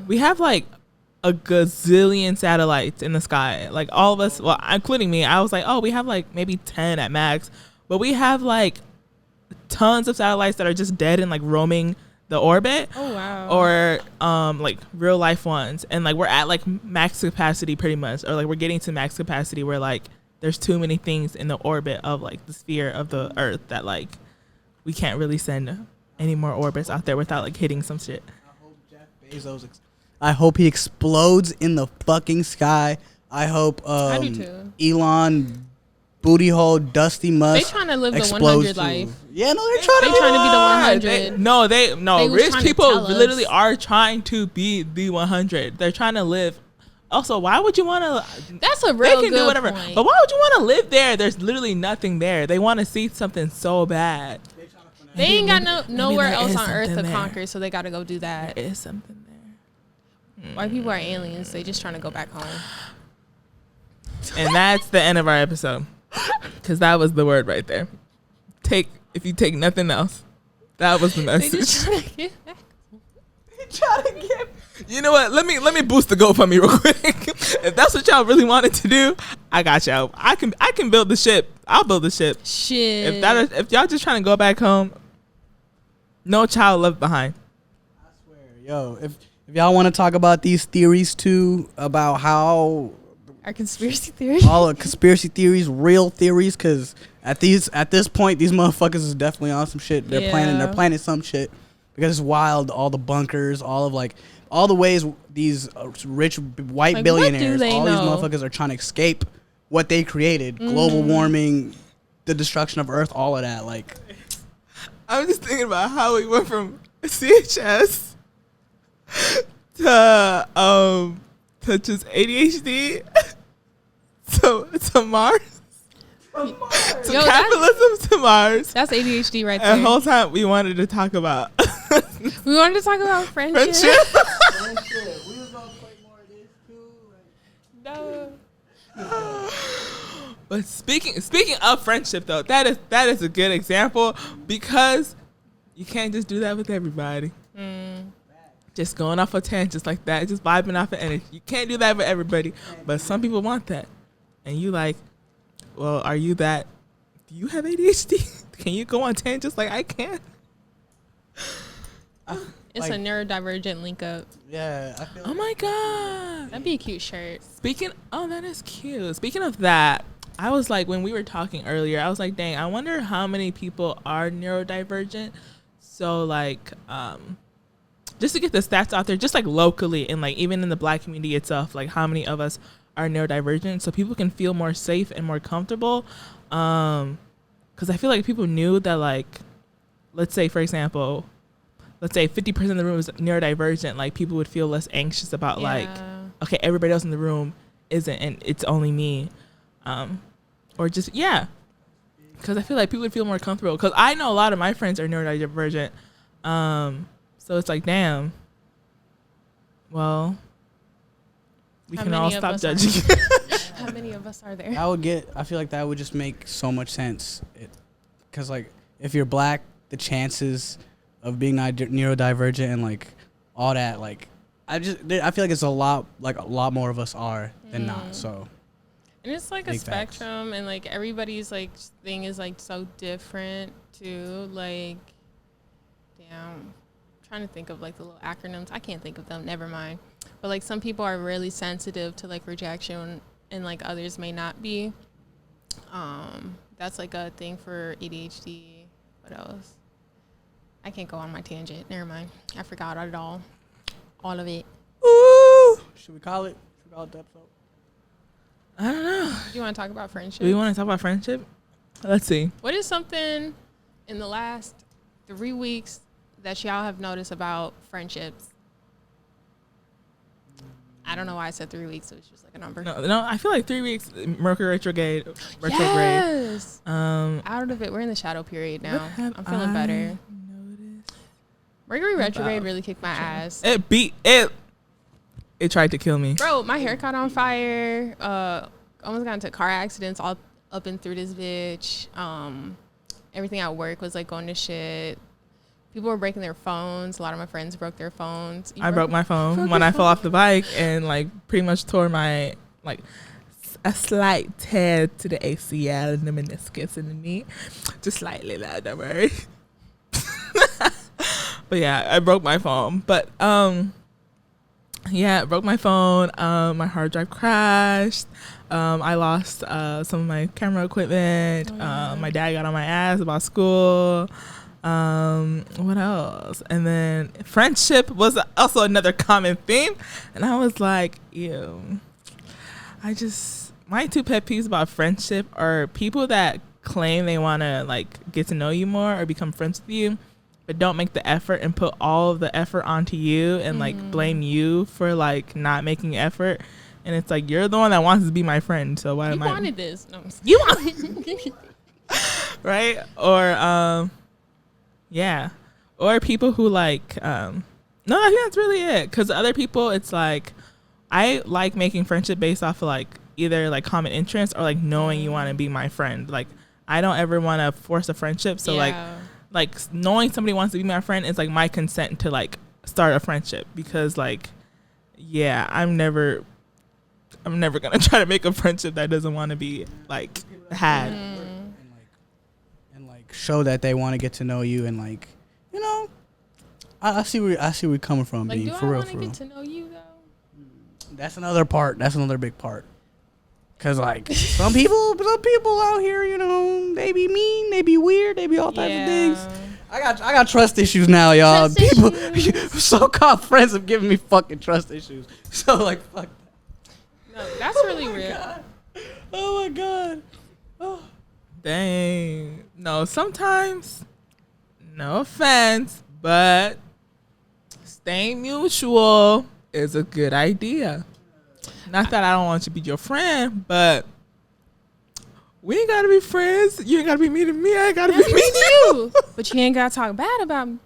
We have like a gazillion satellites in the sky. Like all of us, well, including me, I was like, oh, we have like maybe 10 at max. But we have like tons of satellites that are just dead and like roaming the orbit. Oh, wow. Or like real life ones. And like we're at like max capacity pretty much. Or like we're getting to max capacity where like there's too many things in the orbit of like the sphere of the earth that like we can't really send any more orbits out there without like hitting some shit. I hope Jeff Bezos I hope he explodes in the fucking sky. I hope I do too. Elon booty hole Dusty Musk. They trying to live the explodes 100 life. Yeah, no, they're They trying to be the 100. They was rich trying to people tell us. literally are trying to be the 100. They're trying to live. Also, why would you want to? That's a real They can good do whatever, point. but why would you want to live there? There's literally nothing there. They want to see something so bad. They ain't got nowhere there else is on Earth to something there. conquer, so they got to go do that. There is something there. White people are aliens. They just trying to go back home. And that's the end of our episode. Because that was the word right there. If you take nothing else, that was the They message. just trying to get back. You know what? Let me boost the GoFundMe real quick. If that's what y'all really wanted to do, I got y'all. I can build the ship. I'll build the ship. Shit. If y'all just trying to go back home, no child left behind. I swear, yo, if y'all want to talk about these theories too, about how Our conspiracy theory. all the conspiracy theories, real theories, because at this point, these motherfuckers is definitely on some shit. They're planning some shit because it's wild. All the bunkers, all the ways these rich white Like, billionaires, what do all they these know? motherfuckers are trying to escape what they created, global warming, the destruction of Earth, all of that. Like, I'm just thinking about how we went from CHS to just ADHD to Mars. To capitalism to Mars. That's ADHD right And the there. whole time we wanted to talk about We wanted to talk about friendship. friendship. we was gonna play more of this too. No. But speaking of friendship though, that is a good example because you can't just do that with everybody. Just going off a tangent like that, just vibing off of energy. You can't do that with everybody, but some people want that. And you like, well, are you that? Do you have ADHD? Can you go on tangents like I can? It's a neurodivergent link up. Yeah, I feel Oh my god. That'd be a cute shirt. That is cute. Speaking of that, I was like, when we were talking earlier, I was like, dang, I wonder how many people are neurodivergent. So like, just to get the stats out there, just like locally and like even in the Black community itself, like how many of us are neurodivergent, so people can feel more safe and more comfortable. Because I feel like people knew that, like, let's say, for example, 50% of the room is neurodivergent, like people would feel less anxious about like, okay, everybody else in the room isn't and it's only me. Or just, because I feel like people would feel more comfortable, because I know a lot of my friends are neurodivergent. So it's like, damn, well, we How can many all of stop us are? judging. How many of us are there? I feel like that would just make so much sense. Because, like, if you're black, the chances of being neurodivergent and, like, all that, like, I feel like it's a lot more of us are than not, so. And it's like a spectrum, and like everybody's like thing is like so different too. Like, damn, I'm trying to think of like the little acronyms. I can't think of them. Never mind. But like some people are really sensitive to like rejection, and like others may not be. That's like a thing for ADHD. What else? I can't go on my tangent. Never mind. I forgot it all of it. Ooh, should we call it the episode? I don't know. You want to talk about friendship? Do we want to talk about friendship? Let's see. What is something in the last 3 weeks that y'all have noticed about friendships? I don't know why I said 3 weeks. So it's just like a number. No. I feel like 3 weeks. Mercury retrograde. Yes. Out of it. We're in the shadow period now. I'm feeling better. Mercury retrograde really kicked my ass. It tried to kill me. Bro, my hair caught on fire. Almost got into car accidents all up and through this bitch. Everything at work was like going to shit. People were breaking their phones. A lot of my friends broke their phones. I broke my phone when I fell off the bike and like pretty much tore my like a slight tear to the ACL and the meniscus in the knee. Just slightly, don't worry. But yeah, I broke my phone. But yeah, broke my phone. My hard drive crashed. I lost some of my camera equipment. My dad got on my ass about school. What else? And then friendship was also another common theme. And I was like, ew. My 2 pet peeves about friendship are people that claim they want to like get to know you more or become friends with you, but don't make the effort and put all of the effort onto you and like blame you for like not making effort. And it's like, you're the one that wants to be my friend, so why am I? You wanted this. No, you wanted right? Or yeah. Or people who like no, I think that's really it. Because other people, it's like I like making friendship based off of like either like common interest or like knowing you want to be my friend. Like I don't ever want to force a friendship. So like knowing somebody wants to be my friend is like my consent to like start a friendship, because like, yeah, I'm never gonna try to make a friendship that doesn't want to be like had. And like show that they want to get to know you, and like, you know, I see where you're coming from. Like, Being do for I real, want to get to know you though? That's another part. That's another big part. Cause like some people out here, you know, they be mean, they be weird, they be all types of things. I got trust issues now, y'all. So-called friends have given me fucking trust issues. So like, fuck. No, that's really real. God. Oh my god. Oh. Dang. No, sometimes, no offense, but staying mutual is a good idea. Not that I don't want you to be your friend, but we ain't gotta be friends. You ain't gotta be mean to me. I ain't gotta be mean to you. But you ain't gotta talk bad about me.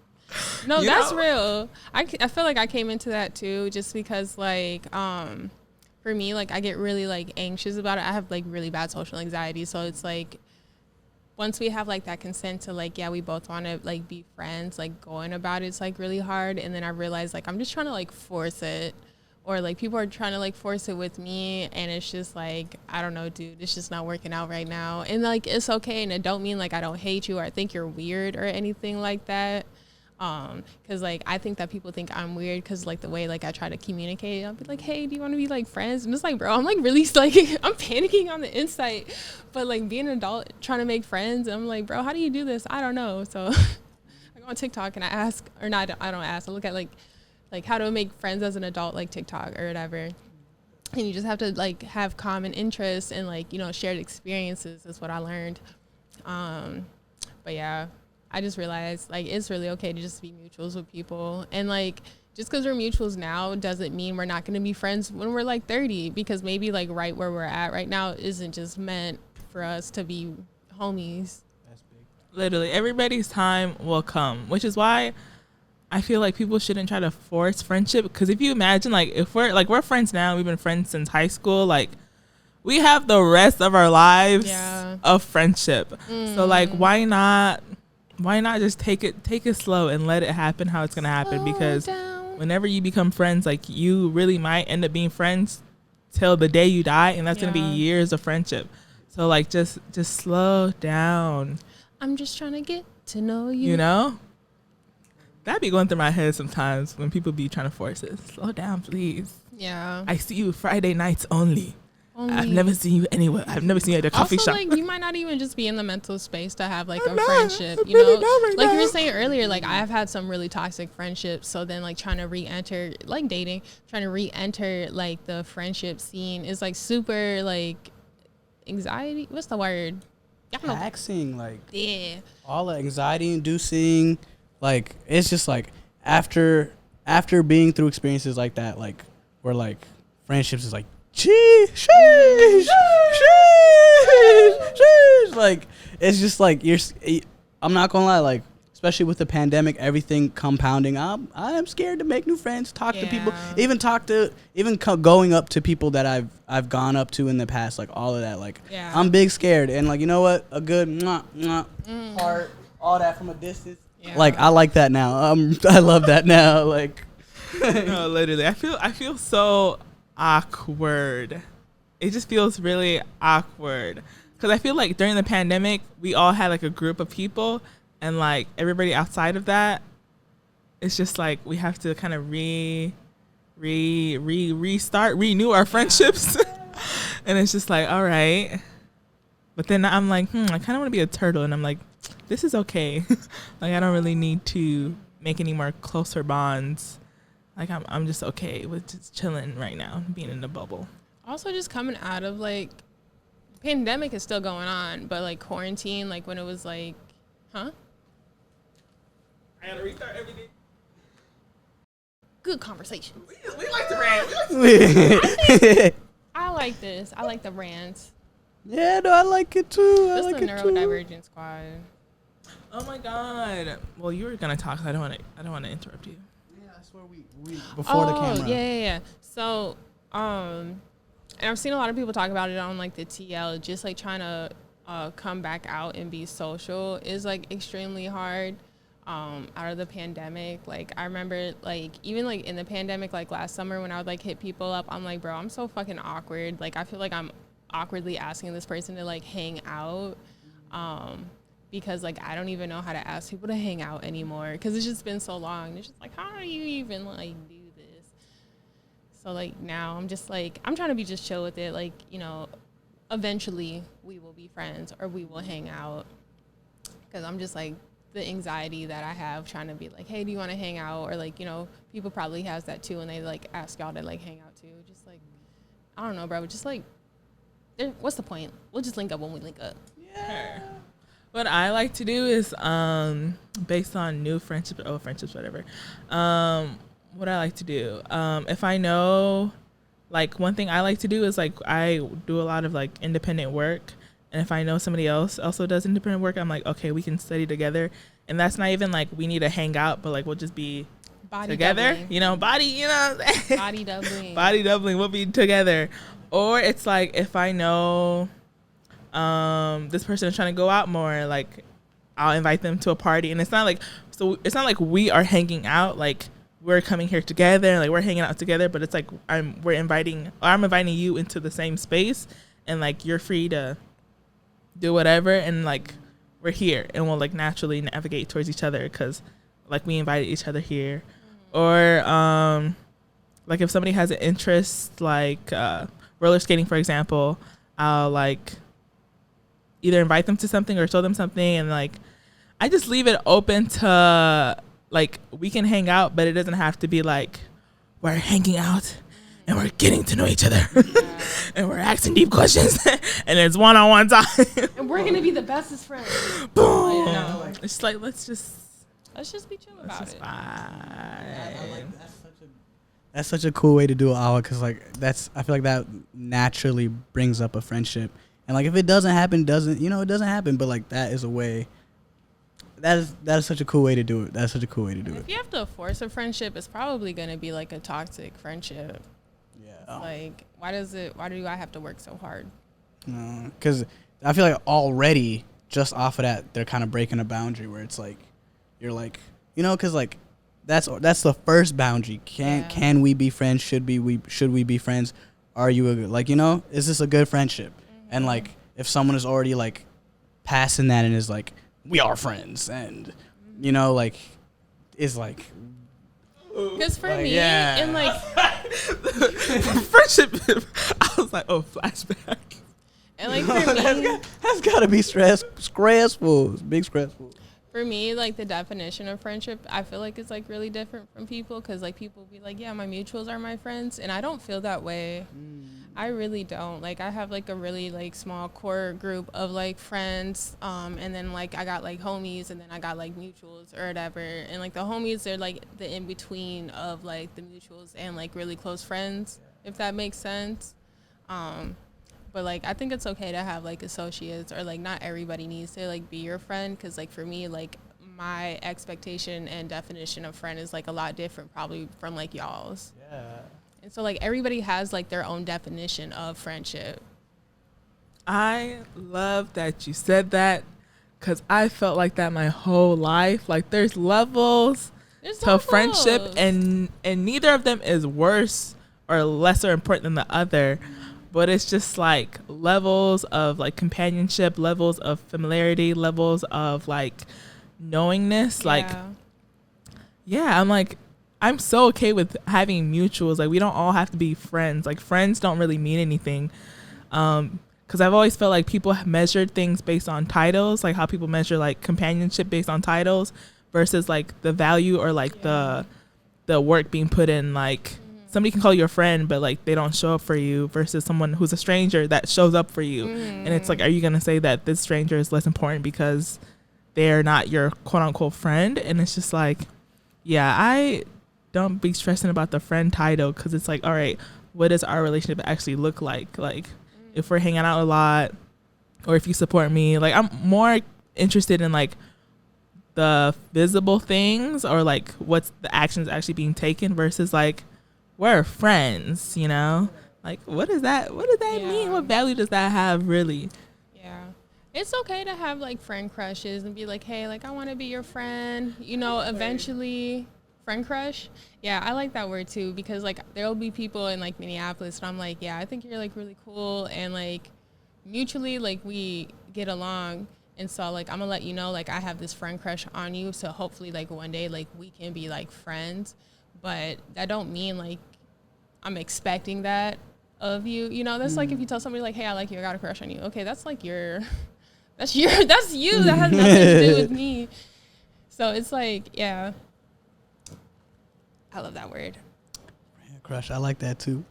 No, that's real. I feel like I came into that too, just because like for me, like I get really like anxious about it. I have like really bad social anxiety, so it's like once we have like that consent to like, yeah, we both want to like be friends, like going about it's like really hard. And then I realized like I'm just trying to like force it, or like people are trying to like force it with me, and it's just like, I don't know, dude, it's just not working out right now. And like it's okay, and it don't mean like I don't hate you or I think you're weird or anything like that. Because like I think that people think I'm weird because like the way like I try to communicate, I'll be like, hey, do you want to be like friends? I'm just like, bro, I'm like really like I'm panicking on the inside, but like being an adult trying to make friends, I'm like, bro, how do you do this? I don't know. So I go on TikTok and I ask, or not, I don't ask, I look at like how to make friends as an adult, like TikTok or whatever. And you just have to like have common interests and like, you know, shared experiences is what I learned. But yeah, I just realized like it's really okay to just be mutuals with people. And like just because we're mutuals now doesn't mean we're not going to be friends when we're like 30, because maybe like right where we're at right now isn't just meant for us to be homies. That's big. Literally everybody's time will come, which is why I feel like people shouldn't try to force friendship. Because if you imagine, like, if we're friends now, we've been friends since high school, like, we have the rest of our lives Yeah. of friendship. So like, why not just take it slow and let it happen how it's gonna happen? Because whenever you become friends, like, you really might end up being friends till the day you die, and that's gonna be years of friendship. So like, just slow down. I'm just trying to get to know you. You know, that be going through my head sometimes when people be trying to force it. Slow down, please. Yeah. I see you Friday nights only. I've never seen you anywhere. I've never seen you at a coffee shop. Like, you might not even just be in the mental space to have like a friendship, you know? Like you were saying earlier, like, I have had some really toxic friendships. So then, like, trying to re-enter, like dating, trying to re-enter like the friendship scene is like super like anxiety. What's the word? Taxing, like, Yeah. all the anxiety inducing. Like, it's just like after being through experiences like that, like, where like friendships is like, sheesh, like, it's just like I'm not gonna lie, like, especially with the pandemic, everything compounding, I'm scared to make new friends, talk to people, going up to people that I've gone up to in the past, like, all of that, like, I'm big scared, and like, you know what, a good heart, all that from a distance, like, I like that now. I love that now, like. No, literally, I feel so awkward. It just feels really awkward because I feel like during the pandemic we all had like a group of people, and like everybody outside of that, it's just like we have to kind of renew our friendships. And it's just like, all right, but then I'm like, I kind of want to be a turtle, and I'm like, this is okay. Like, I don't really need to make any more closer bonds. Like, I'm just okay with just chilling right now, being in the bubble. Also, just coming out of, like, pandemic is still going on, but, like, quarantine, like, when it was, like, I gotta restart everything. Good conversation. We like to rant. I like this. I like the rants. Yeah, no, I like it too. This is the neurodivergent squad. Oh my god. Well, you were gonna talk, so I don't want to interrupt you. That's where we before the camera. Yeah. So, and I've seen a lot of people talk about it on like the TL, just like trying to come back out and be social is like extremely hard. Out of the pandemic, like I remember, like even like in the pandemic, like last summer when I would like hit people up, I'm like, bro, I'm so fucking awkward. Like I feel like I'm awkwardly asking this person to like hang out. Because like I don't even know how to ask people to hang out anymore because it's just been so long. It's just like, how do you even like do this? So like now I'm just like, I'm trying to be just chill with it. Like, you know, eventually we will be friends or we will hang out, because I'm just like the anxiety that I have trying to be like, hey, do you want to hang out? Or like, you know, people probably has that too and they like ask y'all to like hang out too. Just like, I don't know, bro. Just like, what's the point? We'll just link up when we link up. Yeah. What I like to do is, based on new friendships, old friendships, whatever. What I like to do, if I know, like one thing I like to do is like I do a lot of like independent work, and if I know somebody else also does independent work, I'm like, okay, we can study together, and that's not even like we need to hang out, but like we'll just be Body together, doubling. you know, body doubling, we'll be together. Or it's like if I know this person is trying to go out more, like I'll invite them to a party, and it's not like we are hanging out, like we're coming here together, like we're hanging out together, but it's like I'm inviting you into the same space, and like you're free to do whatever, and like we're here and we'll like naturally navigate towards each other because like we invited each other here. Or like if somebody has an interest like roller skating, for example, I'll like either invite them to something or show them something, and like I just leave it open to like we can hang out, but it doesn't have to be like we're hanging out and we're getting to know each other and we're asking deep questions and it's one-on-one time and we're gonna be the bestest friends. Boom. No. It's like let's just be chill about it. That's such a cool way to do it, Awa, because like I feel like that naturally brings up a friendship. And like if it doesn't happen, it doesn't happen. But like that is a way. That is such a cool way to do it. That's such a cool way to do it. If you have to force a friendship, it's probably gonna be like a toxic friendship. Yeah. Like, why do I have to work so hard? Because I feel like already just off of that, they're kind of breaking a boundary where it's like, you're like, you know, because like that's the first boundary. Can we be friends? Should we be friends? Are you like, you know, is this a good friendship? And like, if someone is already like passing that and is like, we are friends, and you know, like, is like, because for like, me, yeah. and like Friendship. I was like, oh, flashback. and like for me, that's gotta be stressful. It's big stressful. for me, like the definition of friendship, I feel like it's like really different from people, because like people be like, yeah, my mutuals are my friends, and I don't feel that way. I really don't. Like, I have like a really like small core group of like friends, and then like I got like homies, and then I got like mutuals or whatever, and like the homies, they're like the in between of like the mutuals and like really close friends, if that makes sense. But like, I think it's okay to have like associates, or like not everybody needs to like be your friend, because like for me, like my expectation and definition of friend is like a lot different probably from like y'all's. Yeah. And so like everybody has like their own definition of friendship. I love that you said that, because I felt like that my whole life. Like, there's levels to friendship, and neither of them is worse or lesser important than the other. But it's just like levels of like companionship, levels of familiarity, levels of like knowingness. Yeah. Like, yeah, I'm so okay with having mutuals. Like, we don't all have to be friends. Like, friends don't really mean anything. Because I've always felt like people have measured things based on titles, like how people measure like companionship based on titles versus like the value or like the work being put in. Like, somebody can call you a friend, but like they don't show up for you, versus someone who's a stranger that shows up for you. And it's like, are you going to say that this stranger is less important because they're not your quote unquote friend? And it's just like, yeah, I don't be stressing about the friend title, because it's like, all right, what does our relationship actually look like? Like, if we're hanging out a lot, or if you support me, like, I'm more interested in like the visible things, or like what's the actions actually being taken, versus like, we're friends, you know? Like, what does that mean? What value does that have, really? Yeah. It's okay to have like friend crushes and be like, hey, like I want to be your friend, you know, eventually. Friend crush. Yeah, I like that word too, because like there'll be people in like Minneapolis and I'm like, yeah, I think you're like really cool, and like mutually like we get along, and so like I'm gonna let you know like I have this friend crush on you, so hopefully like one day like we can be like friends. But that don't mean like I'm expecting that of you. You know, that's like if you tell somebody like, hey, I like you, I got a crush on you. Okay, that's like that's you. That has nothing to do with me. So it's like, yeah. I love that word. Crush, I like that too.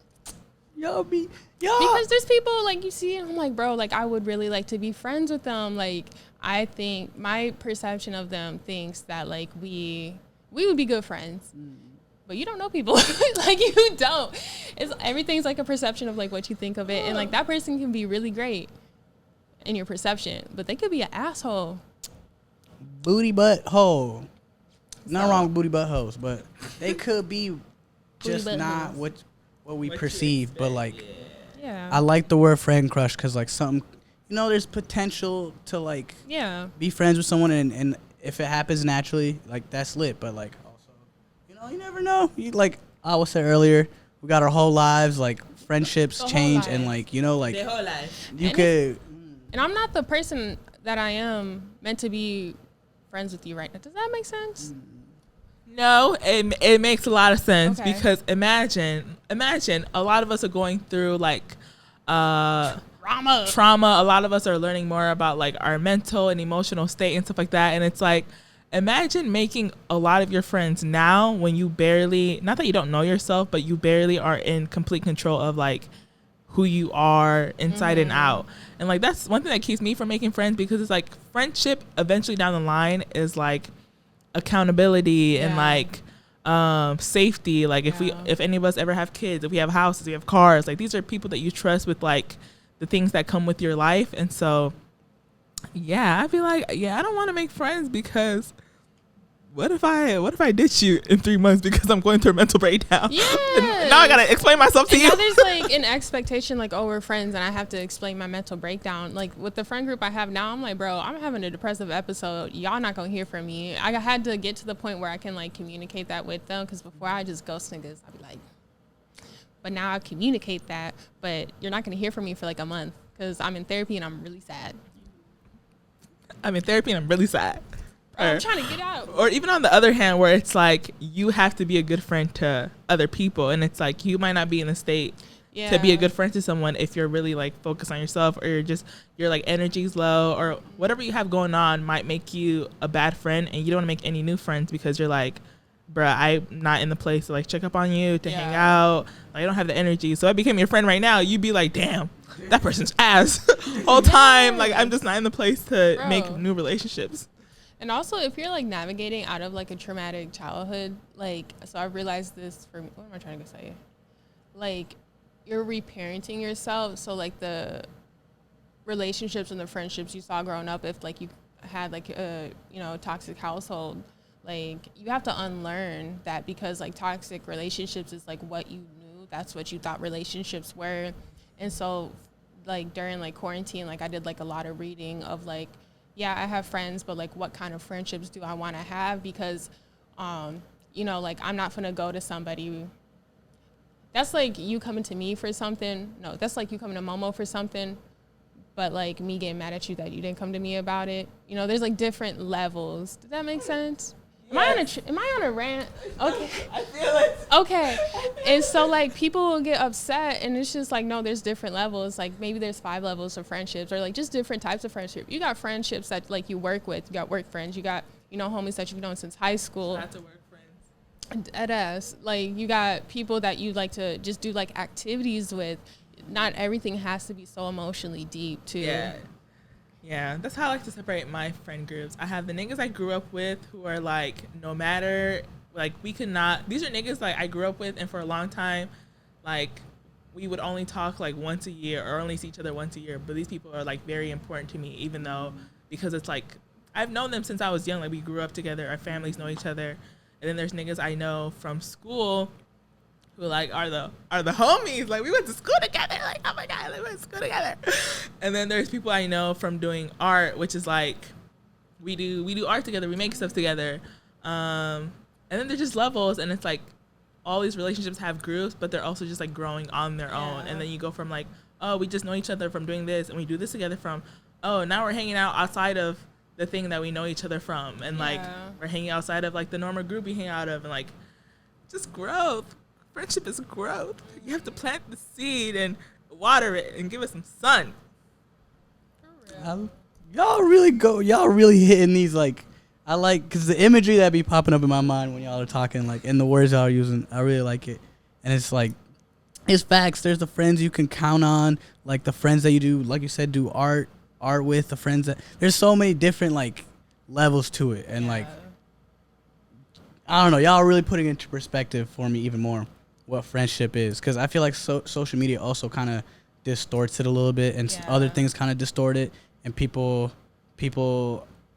Because there's people like you see, and I'm like, bro, like I would really like to be friends with them. Like, I think my perception of them thinks that like we would be good friends. But you don't know people. Like, you don't. Everything's like a perception of like what you think of it. And like that person can be really great in your perception, but they could be an asshole. Booty butt hole. Nothing wrong with booty butt hoes, but they could be just not what we perceive. But like, yeah, I like the word friend crush, because like something, you know, there's potential to like be friends with someone, and if it happens naturally, like that's lit. But like also, you know, you never know. You like I was said earlier, we got our whole lives, like friendships change, and like, you know, like the whole life. You could. And I'm not the person that I am meant to be friends with you right now. Does that make sense? No, it makes a lot of sense, because imagine a lot of us are going through like trauma. A lot of us are learning more about like our mental and emotional state and stuff like that. And it's like, imagine making a lot of your friends now when you barely, not that you don't know yourself, but you barely are in complete control of like who you are inside and out. And like, that's one thing that keeps me from making friends, because it's like friendship eventually down the line is like accountability and like safety. Like if any of us ever have kids, if we have houses, we have cars, like these are people that you trust with like the things that come with your life. And so I feel like I don't want to make friends, because what if I ditch you in 3 months because I'm going through a mental breakdown? Yeah. Now I gotta explain myself to and you. now there's like an expectation, like, oh, we're friends, and I have to explain my mental breakdown. Like with the friend group I have now, I'm like, bro, I'm having a depressive episode. Y'all not gonna hear from me. I had to get to the point where I can like communicate that with them, because before I just ghost niggas, I'd be like, but now I communicate that, but you're not gonna hear from me for like a month because I'm in therapy and I'm really sad. I'm trying to get out. Or even on the other hand, where it's like you have to be a good friend to other people, and it's like you might not be in a state to be a good friend to someone if you're really like focused on yourself, or your like energy's low, or whatever you have going on might make you a bad friend, and you don't want to make any new friends because you're like, bruh, I'm not in the place to like check up on you, to hang out. Like, I don't have the energy. So I became your friend right now. You'd be like, damn, that person's ass whole time. Like, I'm just not in the place to make new relationships. And also, if you're like navigating out of like a traumatic childhood, like, so I've realized this for me. What am I trying to say? Like, you're reparenting yourself. So like the relationships and the friendships you saw growing up, if like you had like a, toxic household, like you have to unlearn that, because like toxic relationships is like what you knew. That's what you thought relationships were. And so like during like quarantine, like I did like a lot of reading of like, yeah, I have friends, but like what kind of friendships do I want to have? Because, like I'm not gonna go to somebody. That's like you coming to me for something. No, that's like you coming to Momo for something, but like me getting mad at you that you didn't come to me about it. There's like different levels. Does that make sense? Yes. Am I on a rant? Okay. I feel it. Okay. And so like people will get upset, and it's just like, no, there's different levels. Like maybe there's 5 levels of friendships, or like just different types of friendship. You got friendships that like you work with. You got work friends. You got, homies that you've known since high school. Lots of work friends. Deadass. Like you got people that you like to just do like activities with. Not everything has to be so emotionally deep too. Yeah, that's how I like to separate my friend groups. I have the niggas I grew up with who are like, no matter, like these are niggas like I grew up with, and for a long time, like we would only talk like once a year, or only see each other once a year. But these people are like very important to me, even though, because it's like, I've known them since I was young. Like we grew up together, our families know each other. And then there's niggas I know from school who like are the homies. Like we went to school together. Like, oh my God, we went to school together. And then there's people I know from doing art, which is like we do art together. We make stuff together. And then there's just levels, and it's like all these relationships have groups, but they're also just like growing on their own. And then you go from like, oh, we just know each other from doing this, and we do this together, from, oh, now we're hanging out outside of the thing that we know each other from, and like we're hanging outside of like the normal group we hang out of, and like just growth. Friendship is growth. You have to plant the seed and water it and give it some sun. Y'all really hitting these, like, I like, because the imagery that be popping up in my mind when y'all are talking, like, and the words y'all are using, I really like it. And it's like, it's facts. There's the friends you can count on, like the friends that you do, like you said, do art with, the friends that, there's so many different, like, levels to it. And like, I don't know, y'all are really putting into perspective for me even more what friendship is, because I feel like social media also kind of distorts it a little bit, and other things kind of distort it, and people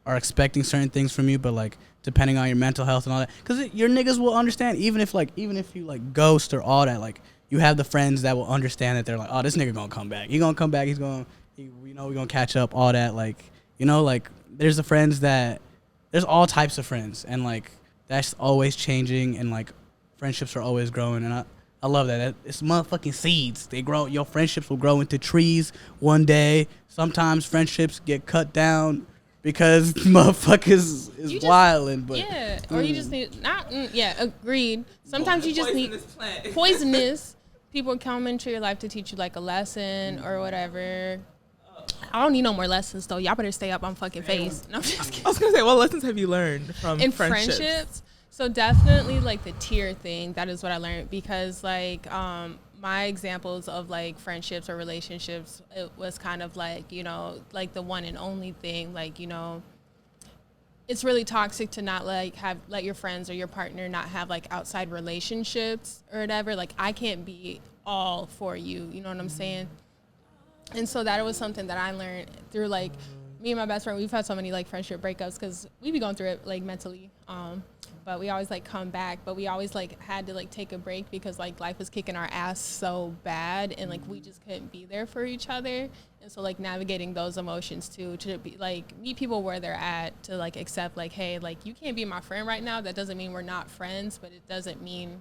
are expecting certain things from you, but like depending on your mental health and all that, because your niggas will understand, even if you like ghost or all that, like you have the friends that will understand that they're like, oh, this nigga gonna come back, we're gonna catch up, all that, like, like there's the friends that, there's all types of friends, and like that's always changing, and like friendships are always growing, and I love that. It's motherfucking seeds. They grow. Your friendships will grow into trees one day. Sometimes friendships get cut down because motherfuckers is wilding. But or you just need agreed. Sometimes you just need poisonous people come into your life to teach you like a lesson or whatever. I don't need no more lessons though. Y'all better stay up on fucking face. No, I'm just kidding. I was gonna say, what lessons have you learned from in friendships? So definitely like the tier thing, that is what I learned, because like my examples of like friendships or relationships, it was kind of like, like the one and only thing, like, it's really toxic to not like let your friends or your partner not have like outside relationships or whatever. Like I can't be all for you, you know what I'm saying? And so that was something that I learned through like me and my best friend, we've had so many like friendship breakups because we be going through it like mentally. But we always like come back, but we always like had to like take a break because like life was kicking our ass so bad, and like we just couldn't be there for each other. And so like navigating those emotions too, to be like meet people where they're at, to like accept like, hey, like you can't be my friend right now. That doesn't mean we're not friends, but it doesn't mean,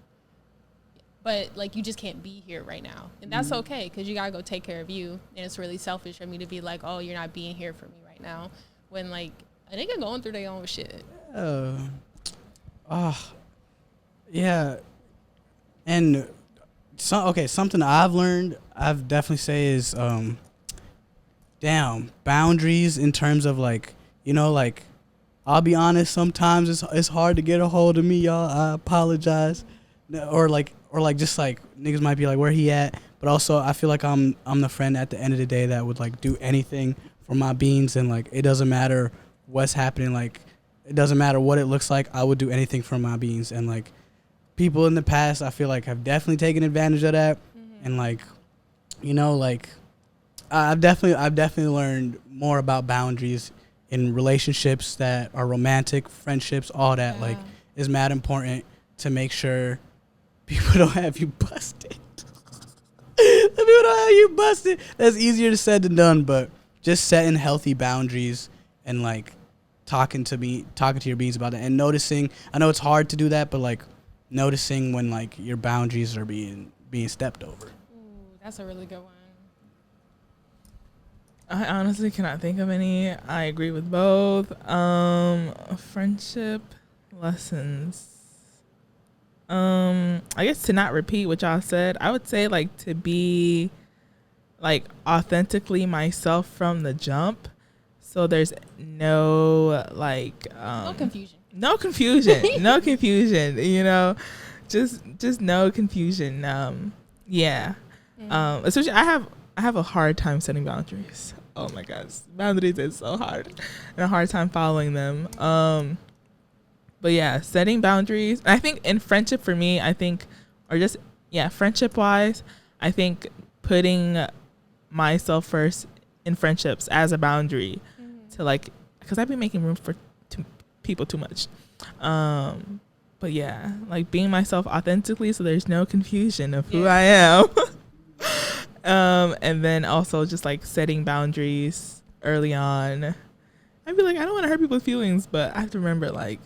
but like you just can't be here right now, and that's okay because you gotta go take care of you. And it's really selfish for me to be like, oh, you're not being here for me right now, when like a nigga going through their own shit. Yeah. And something I've learned, I've definitely say is boundaries in terms of like, you know, like I'll be honest, sometimes it's hard to get a hold of me, y'all. I apologize. Or just like niggas might be like, where he at? But also I feel like I'm the friend at the end of the day that would like do anything for my beans, and like it doesn't matter what's happening, like it doesn't matter what it looks like, I would do anything for my beans. And like people in the past I feel like have definitely taken advantage of that. And like, you know, like I've definitely learned more about boundaries in relationships that are romantic, friendships, all that. Yeah. Like is mad important to make sure people don't have you busted. People don't have you busted. That's easier said than done, but just setting healthy boundaries and like talking to your beans about it, and noticing. I know it's hard to do that, but like noticing when like your boundaries are being stepped over. Ooh, that's a really good one. I honestly cannot think of any. I agree with both. Friendship lessons. I guess to not repeat what y'all said, I would say like to be like authentically myself from the jump. So there's no like no confusion. No confusion, you know. Just no confusion. Especially I have a hard time setting boundaries. Oh my gosh. Boundaries is so hard. And a hard time following them. But yeah, setting boundaries. And I think in friendship for me, friendship wise, I think putting myself first in friendships as a boundary to like, because I've been making room for people too much. But yeah, like being myself authentically, so there's no confusion of who I am. And then also just like setting boundaries early on. I'd be like, I don't want to hurt people's feelings, but I have to remember like,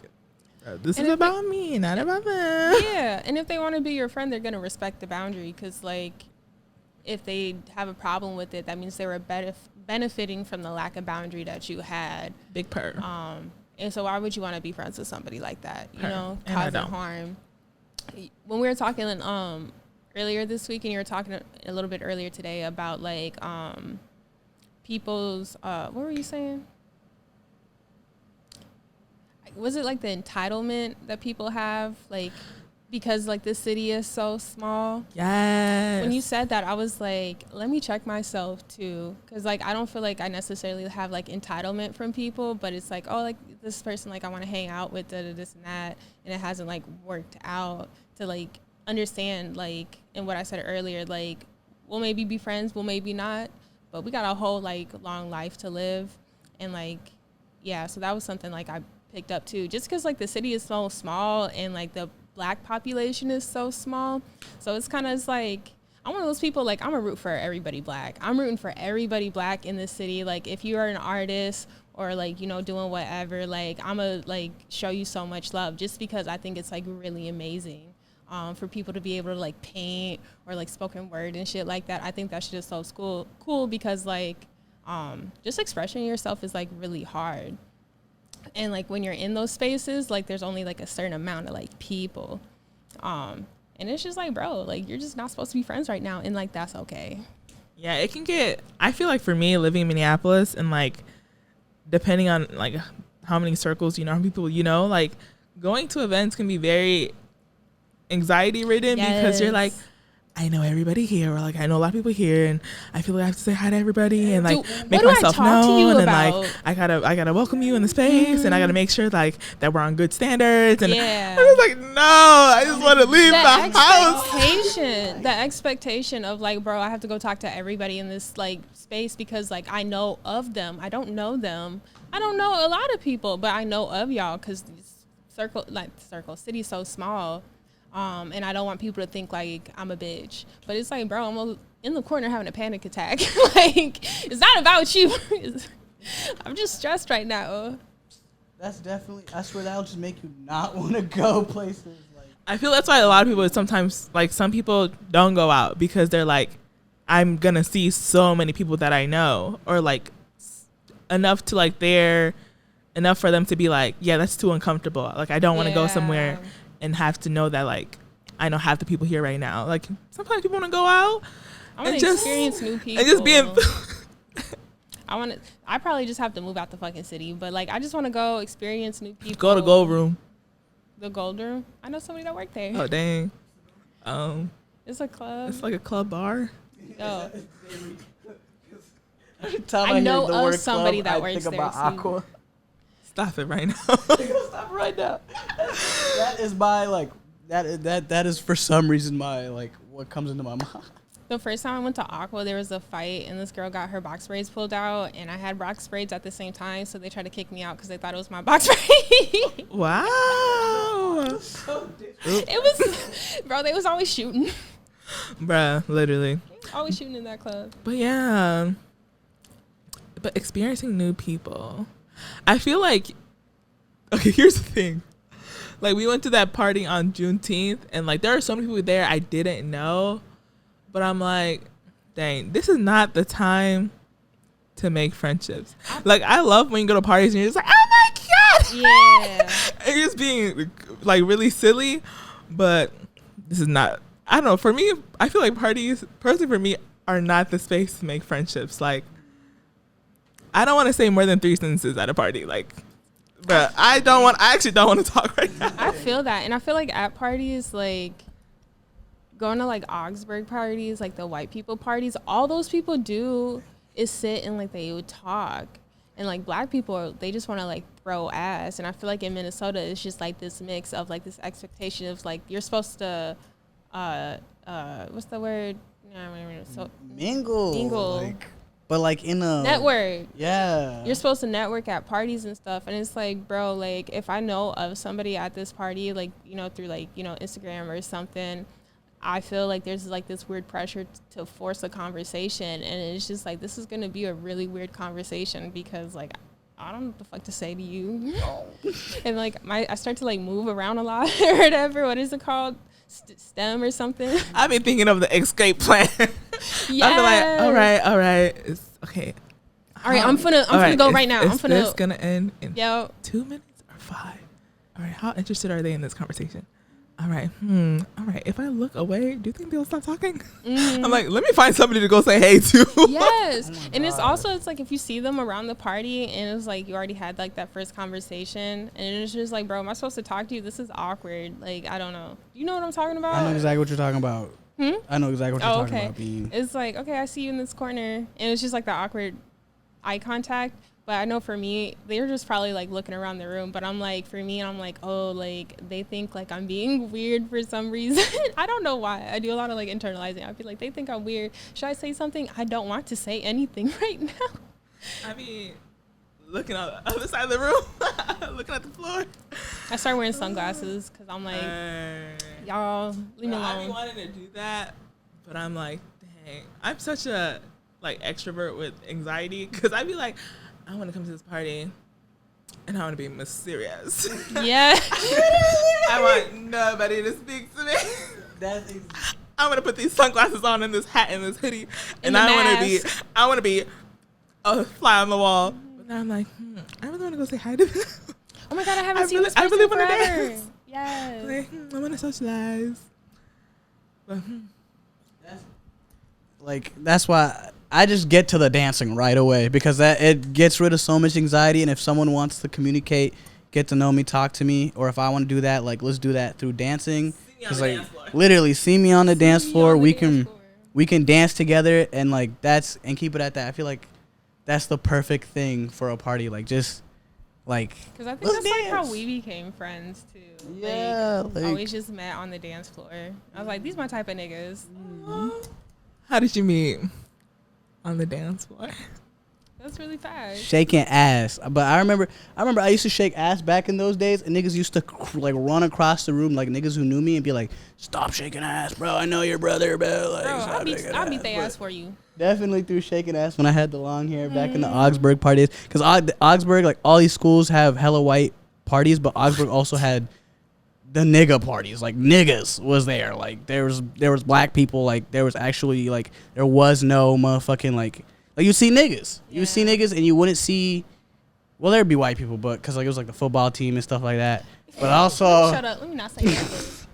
this is about me, not about them. Yeah, and if they want to be your friend, they're going to respect the boundary, because like if they have a problem with it, that means they were benefiting from the lack of boundary that you had. Big purr. And so why would you want to be friends with somebody like that? You know, causing harm. When we were talking earlier this week, and you were talking a little bit earlier today about like people's what were you saying? Was it like the entitlement that people have, like because like the city is so small? Yes. When you said that, I was like, let me check myself too, because like I don't feel like I necessarily have like entitlement from people, but it's like, oh, like this person, like I want to hang out with this and that, and it hasn't like worked out to like understand, like, and what I said earlier, like we'll maybe be friends, we'll maybe not, but we got a whole like long life to live. And like, yeah, so that was something like I picked up too, just because like the city is so small and like the Black population is so small, so it's kind of like I'm one of those people, like I'm a root for everybody Black. I'm rooting for everybody Black in this city. Like if you are an artist or like, you know, doing whatever, like I'm a like show you so much love, just because I think it's like really amazing for people to be able to like paint or like spoken word and shit like that. I think that shit is so cool because like just expressing yourself is like really hard. And like when you're in those spaces, like there's only like a certain amount of like people, and it's just like, bro, like you're just not supposed to be friends right now, and like that's okay. Yeah, it can get, I feel like for me living in Minneapolis, and like depending on like how many circles you know, how many people you know, like going to events can be very anxiety ridden. Yes. Because you're like, I know everybody here, or like I know a lot of people here, and I feel like I have to say hi to everybody and like make myself known, and like I gotta welcome you in the space, and I gotta make sure like that we're on good standards. And I was like, no, I just want to leave the house. The expectation of like, bro, I have to go talk to everybody in this like space space because like I know of them. I don't know them. I don't know a lot of people, but I know of y'all because circle city's so small. And I don't want people to think like I'm a bitch. But it's like, bro, I'm in the corner having a panic attack. Like, it's not about you. I'm just stressed right now. That's definitely, I swear that'll just make you not want to go places. Like, I feel that's why a lot of people sometimes, like, some people don't go out because they're like, I'm going to see so many people that I know, or like enough to like enough for them to be like, yeah, that's too uncomfortable. Like, I don't want to go somewhere and have to know that like I know half the people here right now. Like, sometimes people want to go out. I want to experience new people. And just being I probably just have to move out the fucking city, but like I just want to go experience new people. Go to Gold Room. The Gold Room? I know somebody that worked there. Oh dang. It's a club. It's like a club bar. Oh. I know of somebody that works there. Aqua. Stop it right now. Stop it right now. That is my like that is for some reason my like what comes into my mind. The first time I went to Aqua, there was a fight, and this girl got her box braids pulled out, and I had box braids at the same time, so they tried to kick me out because they thought it was my box braid. Wow. It was, bro, they was always shooting. Bruh, literally. Always shooting in that club. But yeah. But experiencing new people. I feel like, okay, here's the thing. Like, we went to that party on Juneteenth, and like there are so many people there I didn't know. But I'm like, dang, this is not the time to make friendships. Like, I love when you go to parties and you're just like, oh my God. Yeah. And you're just being like really silly. But this is not, I don't know. For me, I feel like parties, personally for me, are not the space to make friendships. Like, I don't want to say more than 3 sentences at a party. Like, but I actually don't want to talk right now. I feel that. And I feel like at parties, like, going to like Augsburg parties, like the white people parties, all those people do is sit and like they would talk, and like black people, they just want to like throw ass. And I feel like in Minnesota it's just like this mix of like this expectation of like you're supposed to what's the word, so mingle like, but like in a network. Yeah, you're supposed to network at parties and stuff, and it's like, bro, like if I know of somebody at this party, like, you know, through like, you know, Instagram or something, I feel like there's like this weird pressure to force a conversation, and it's just like, this is gonna be a really weird conversation because like I don't know what the fuck to say to you. And like I start to like move around a lot or whatever. What is it called? STEM or something. I've been thinking of the escape plan. Yeah. I'm like, all right, it's okay. All right, I'm gonna go right now. Is this gonna end in 2 minutes or 5? All right, how interested are they in this conversation? All right, all right. If I look away, do you think they'll stop talking? I'm like, let me find somebody to go say hey to. Yes. And it's also, it's like if you see them around the party and it's like you already had like that first conversation and it's just like, bro, am I supposed to talk to you? This is awkward. Like, I don't know. You know what I'm talking about? I know exactly what you're talking about. I know exactly what you're talking about. Being. It's like, okay, I see you in this corner, and it's just like the awkward eye contact. But I know for me, they're just probably like looking around the room. But I'm like, for me, I'm like, oh, like they think like I'm being weird for some reason. I don't know why. I do a lot of like internalizing. I feel like they think I'm weird. Should I say something? I don't want to say anything right now. I mean, looking on the other side of the room, looking at the floor. I start wearing sunglasses because I'm like, y'all, leave me alone. I be wanting to do that, but I'm like, dang, I'm such a like extrovert with anxiety because I be like, I want to come to this party and I want to be mysterious. Yeah. I want nobody to speak to me. I want to put these sunglasses on and this hat and this hoodie, and I want to be a fly on the wall. But then I'm like, I really want to go say hi to them. Oh my God, I haven't seen this person really want to forever. dance. Yes. Like, I want to socialize. But, that's why I just get to the dancing right away because it gets rid of so much anxiety. And if someone wants to communicate, get to know me, talk to me, or if I want to do that, like let's do that through dancing. Because like literally, see me on the dance floor. We can dance together and like and keep it at that. I feel like that's the perfect thing for a party. Like just like because I think that's dance. Like how we became friends too. Yeah, like always just met on the dance floor. I was like, these my type of niggas. How did you meet? on the dance floor. That's really fast. Shaking ass. But I remember I used to shake ass back in those days, and niggas used to like run across the room, like niggas who knew me, and be like, "Stop shaking ass, bro. I know your brother, bro." Like, Bro, stop shaking I'll beat ass." their ass for you. Definitely through shaking ass when I had the long hair back in the Augsburg parties. Because Augsburg, like all these schools have hella white parties, but Augsburg also had the nigga parties. Like niggas was there. Like there was black people. Like there was actually like there was no motherfucking like you see niggas. You would see niggas and you wouldn't see. Well, there'd be white people, but because like it was like the football team and stuff like that. But also, Shut up. Let me not say that.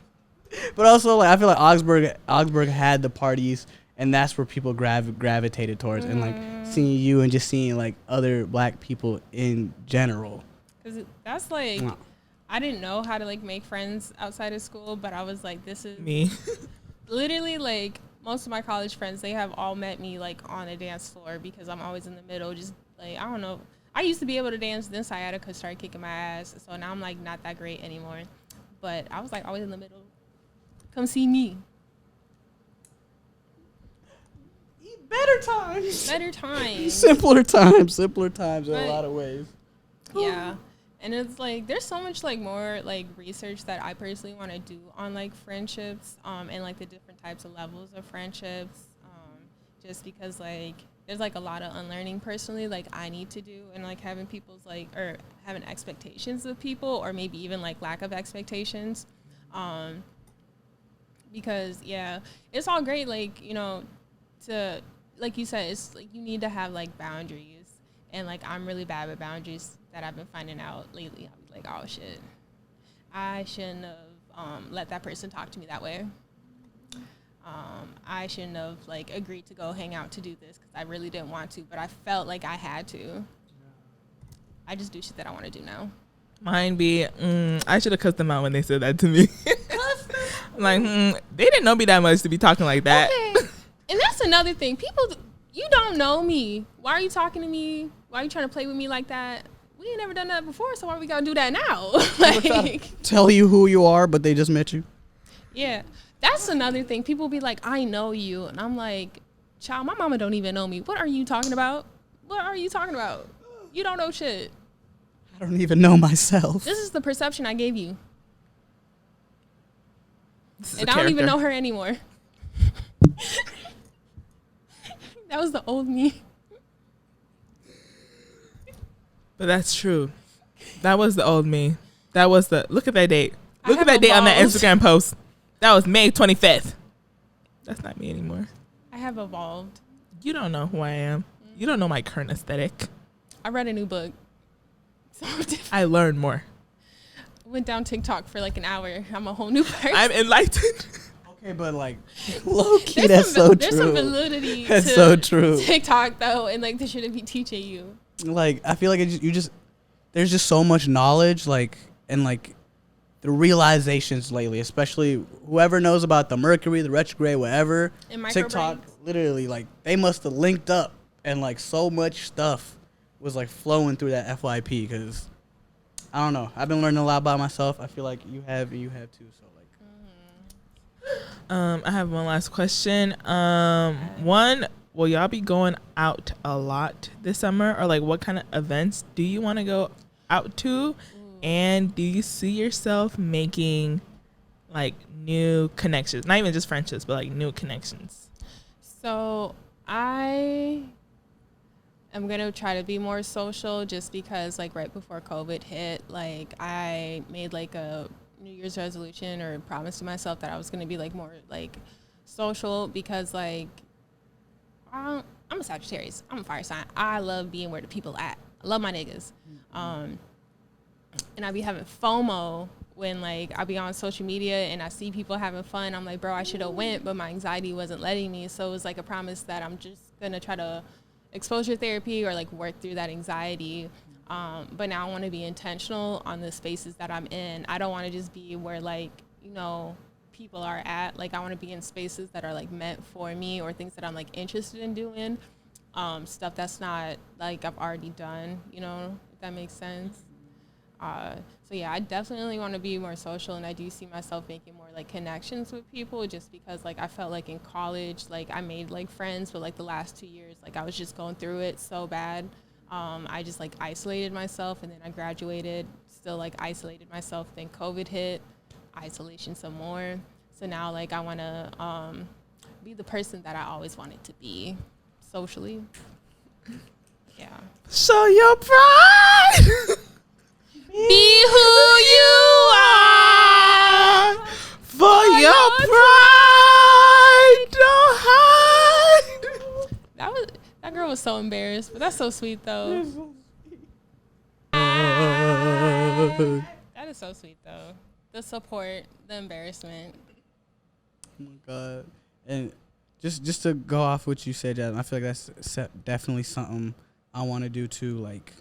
but also like I feel like Augsburg had the parties. And that's where people gravitated towards, and like seeing you and just seeing like other black people in general. Cause that's like, I didn't know how to like make friends outside of school, but I was like, this is Me. literally like most of my college friends. They have all met me like on a dance floor because I'm always in the middle. Just like I don't know. I used to be able to dance, then sciatica started kicking my ass, so now I'm like not that great anymore. But I was like always in the middle. Come see me. Better times. Better times. Simpler times in a lot of ways. Yeah. And it's like there's so much like more like research that I personally want to do on like friendships and like the different types of levels of friendships just because like there's like a lot of unlearning personally like I need to do and like having people's like or having expectations of people or maybe even like lack of expectations because it's all great like you know to like you said, it's like you need to have like boundaries, and like I'm really bad with boundaries that I've been finding out lately. I'll be like, oh shit, I shouldn't have let that person talk to me that way. I shouldn't have like agreed to go hang out to do this because I really didn't want to, but I felt like I had to. I just do shit that I want to do now. Mine be, I should have cussed them out when they said that to me. I'm like, they didn't know me that much to be talking like that. Okay. And that's another thing. People, you don't know me. Why are you talking to me? Why are you trying to play with me like that? We ain't never done that before, so why we gotta do that now? Like, tell you who you are, but they just met you. Yeah, that's another thing. People be like, I know you. And I'm like, child, my mama don't even know me. What are you talking about? What are you talking about? You don't know shit. I don't even know myself. This is the perception I gave you. And I character. don't even know her anymore. That was the old me. But that's true. That was the old me. That was the, look at that date. Look at that have date on that evolved. Instagram post. That was May 25th. That's not me anymore. I have evolved. You don't know who I am. You don't know my current aesthetic. I read a new book. So different. I learned more. Went down TikTok for like an hour. I'm a whole new person. I'm enlightened. Okay, but like, low key, that's so true. There's some validity That's to so true. TikTok though, and like they shouldn't be teaching you. Like, I feel like there's just so much knowledge, like, and like the realizations lately, especially whoever knows about the Mercury, the retrograde, whatever. And TikTok, microbrains. literally, like, they must have linked up, and like so much stuff was like flowing through that FYP because I don't know. I've been learning a lot about myself. I feel like you have too. So like. I have one last question. One, will y'all be going out a lot this summer, or like what kind of events do you want to go out to? And do you see yourself making like new connections? Not even just friendships, but like new connections. So I am gonna try to be more social, just because like right before COVID hit, like I made like a New Year's resolution or promise to myself that I was gonna be like more like social, because like I'm a Sagittarius, I'm a fire sign. I love being where the people at. I love my niggas. And I be having FOMO when like I be on social media and I see people having fun. I'm like, bro, I should have went, but my anxiety wasn't letting me. So it was like a promise that I'm just gonna try to exposure therapy or like work through that anxiety. But now I want to be intentional on the spaces that I'm in. I don't want to just be where like, you know, people are at. Like I want to be in spaces that are like meant for me, or things that I'm like interested in doing. Stuff that's not like I've already done, you know, if that makes sense. So yeah, I definitely want to be more social, and I do see myself making more like connections with people, just because like I felt like in college, like I made like friends, but like the last 2 years, like I was just going through it so bad. I just like isolated myself, and then I graduated, still like isolated myself. Then COVID hit, isolation some more. So now like I want to be the person that I always wanted to be socially. Yeah. Show your pride. Be who you are. For your pride, don't hide. That girl was so embarrassed, but that's so sweet though. That is so sweet though. The support, the embarrassment. Oh my God. And just to go off what you said, Jasmine, I feel like that's definitely something I want to do too. Like,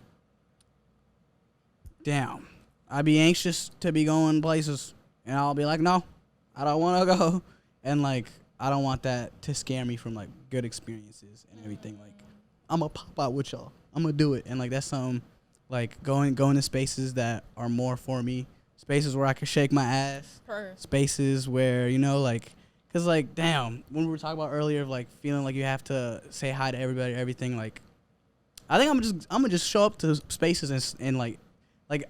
damn, I'd be anxious to be going places, and I'll be like, no, I don't want to go. And like, I don't want that to scare me from like good experiences and everything. Like, I'm gonna pop out with y'all. I'm gonna do it. And like, that's something like going to spaces that are more for me, spaces where I can shake my ass, spaces where, you know, like, cause like, damn, when we were talking about earlier of like feeling like you have to say hi to everybody, everything, like, I think I'm gonna just show up to spaces and like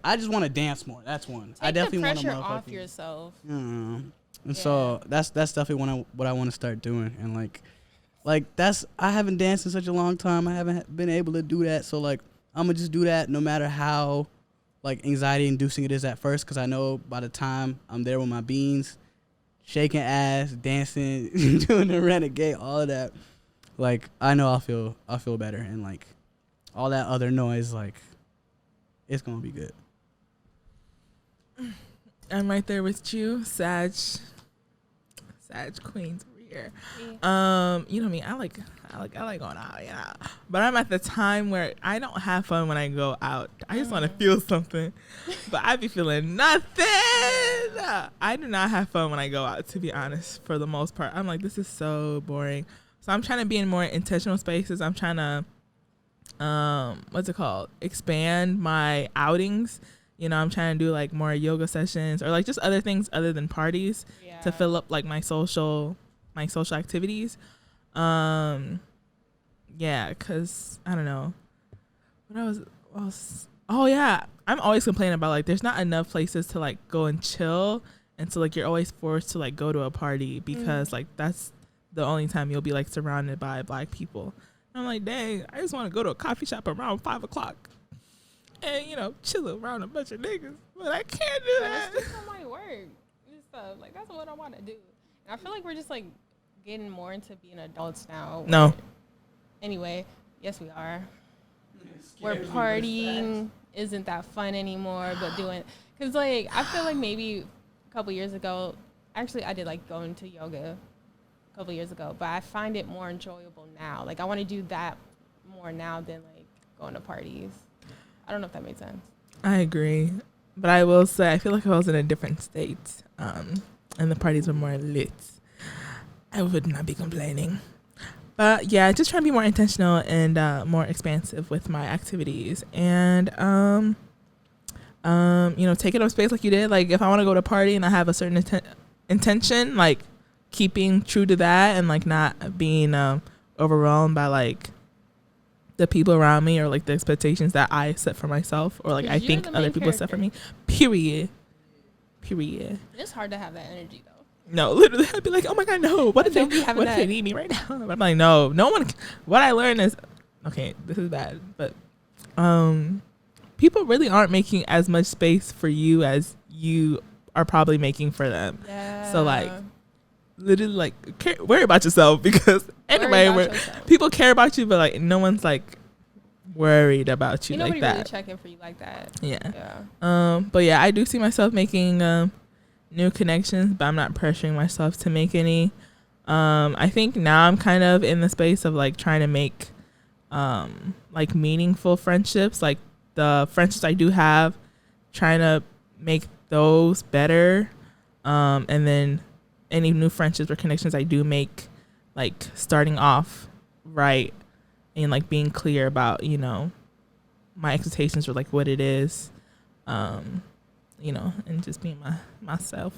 I just want to dance more. That's one. Take I definitely want to pressure off yourself. And so that's definitely what I want to start doing. And like that's, I haven't danced in such a long time. I haven't been able to do that. So like I'm gonna just do that no matter how like anxiety inducing it is at first, because I know by the time I'm there with my beans, shaking ass, dancing, doing the renegade, all of that, like I know I'll feel better, and like all that other noise, like it's gonna be good. I'm right there with you, Sag queens over here. You know me, I like going out, yeah. But I'm at the time where I don't have fun when I go out. I just want to feel something, but I be feeling nothing. I do not have fun when I go out, to be honest. For the most part, I'm like, this is so boring. So I'm trying to be in more intentional spaces. I'm trying to expand my outings. You know, I'm trying to do like more yoga sessions or like just other things other than parties to fill up like my social activities. Cause I don't know what else. Oh yeah, I'm always complaining about like there's not enough places to like go and chill, and so like you're always forced to like go to a party because like that's the only time you'll be like surrounded by Black people. I'm like, dang, I just want to go to a coffee shop around 5:00 and, you know, chill around a bunch of niggas. But I can't do that. That's just my work and stuff. Like, that's what I want to do. And I feel like we're just, like, getting more into being adults now. No. Anyway, yes, we are. We're partying isn't that fun anymore, but doing... Because, like, I feel like maybe a couple years ago... Actually, I did, like, going to yoga a couple years ago, but I find it more enjoyable now. Like, I want to do that more now than, like, going to parties. I don't know if that made sense. I agree. But I will say, I feel like if I was in a different state and the parties were more lit, I would not be complaining. But yeah, just trying to be more intentional and more expansive with my activities. And, you know, take it up space like you did. Like, if I want to go to a party and I have a certain intention, like, keeping true to that and, like, not being overwhelmed by, like, the people around me or like the expectations that I set for myself or like I think other people set for me. Period. It's hard to have that energy though. No, literally I'd be like, oh my God, no. What if they need me right now? But I'm like, no one. What I learned is, okay, this is bad, but people really aren't making as much space for you as you are probably making for them. Yeah. So like, literally like worry about yourself, because anyway people care about you, but like no one's like worried about you like that. Really checking for you like that. Yeah. But yeah, I do see myself making new connections, but I'm not pressuring myself to make any. I think now I'm kind of in the space of like trying to make like meaningful friendships, like the friendships I do have, trying to make those better, and then any new friendships or connections I do make, like starting off right and like being clear about, you know, my expectations or like what it is. You know, and just being myself.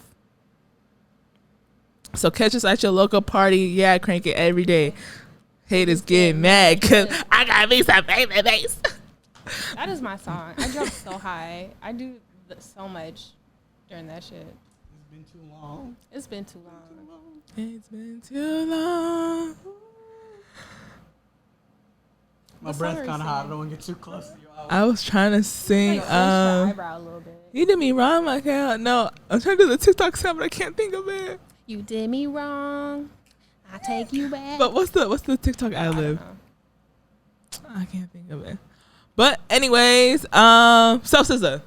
So catch us at your local party. Yeah, crank it every day. Haters get mad because I got me some baby bass. That is my song. I jump so high. I do so much during that shit. It's been too long. It's been too long. It's been too long. My breath kind of hot. I don't want to get too close to you. I was trying to sing. Like, eyebrow a little bit. You did me wrong, my girl. No, I'm trying to do the TikTok sound, but I can't think of it. You did me wrong. I take you back. But what's the TikTok ad lib? I can't think of it. But anyways, so SZA,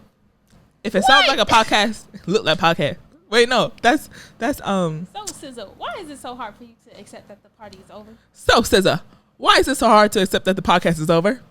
if it sounds like a podcast, look like podcast. Wait, no, that's So SZA, why is it so hard for you to accept that the party is over? So SZA, why is it so hard to accept that the podcast is over?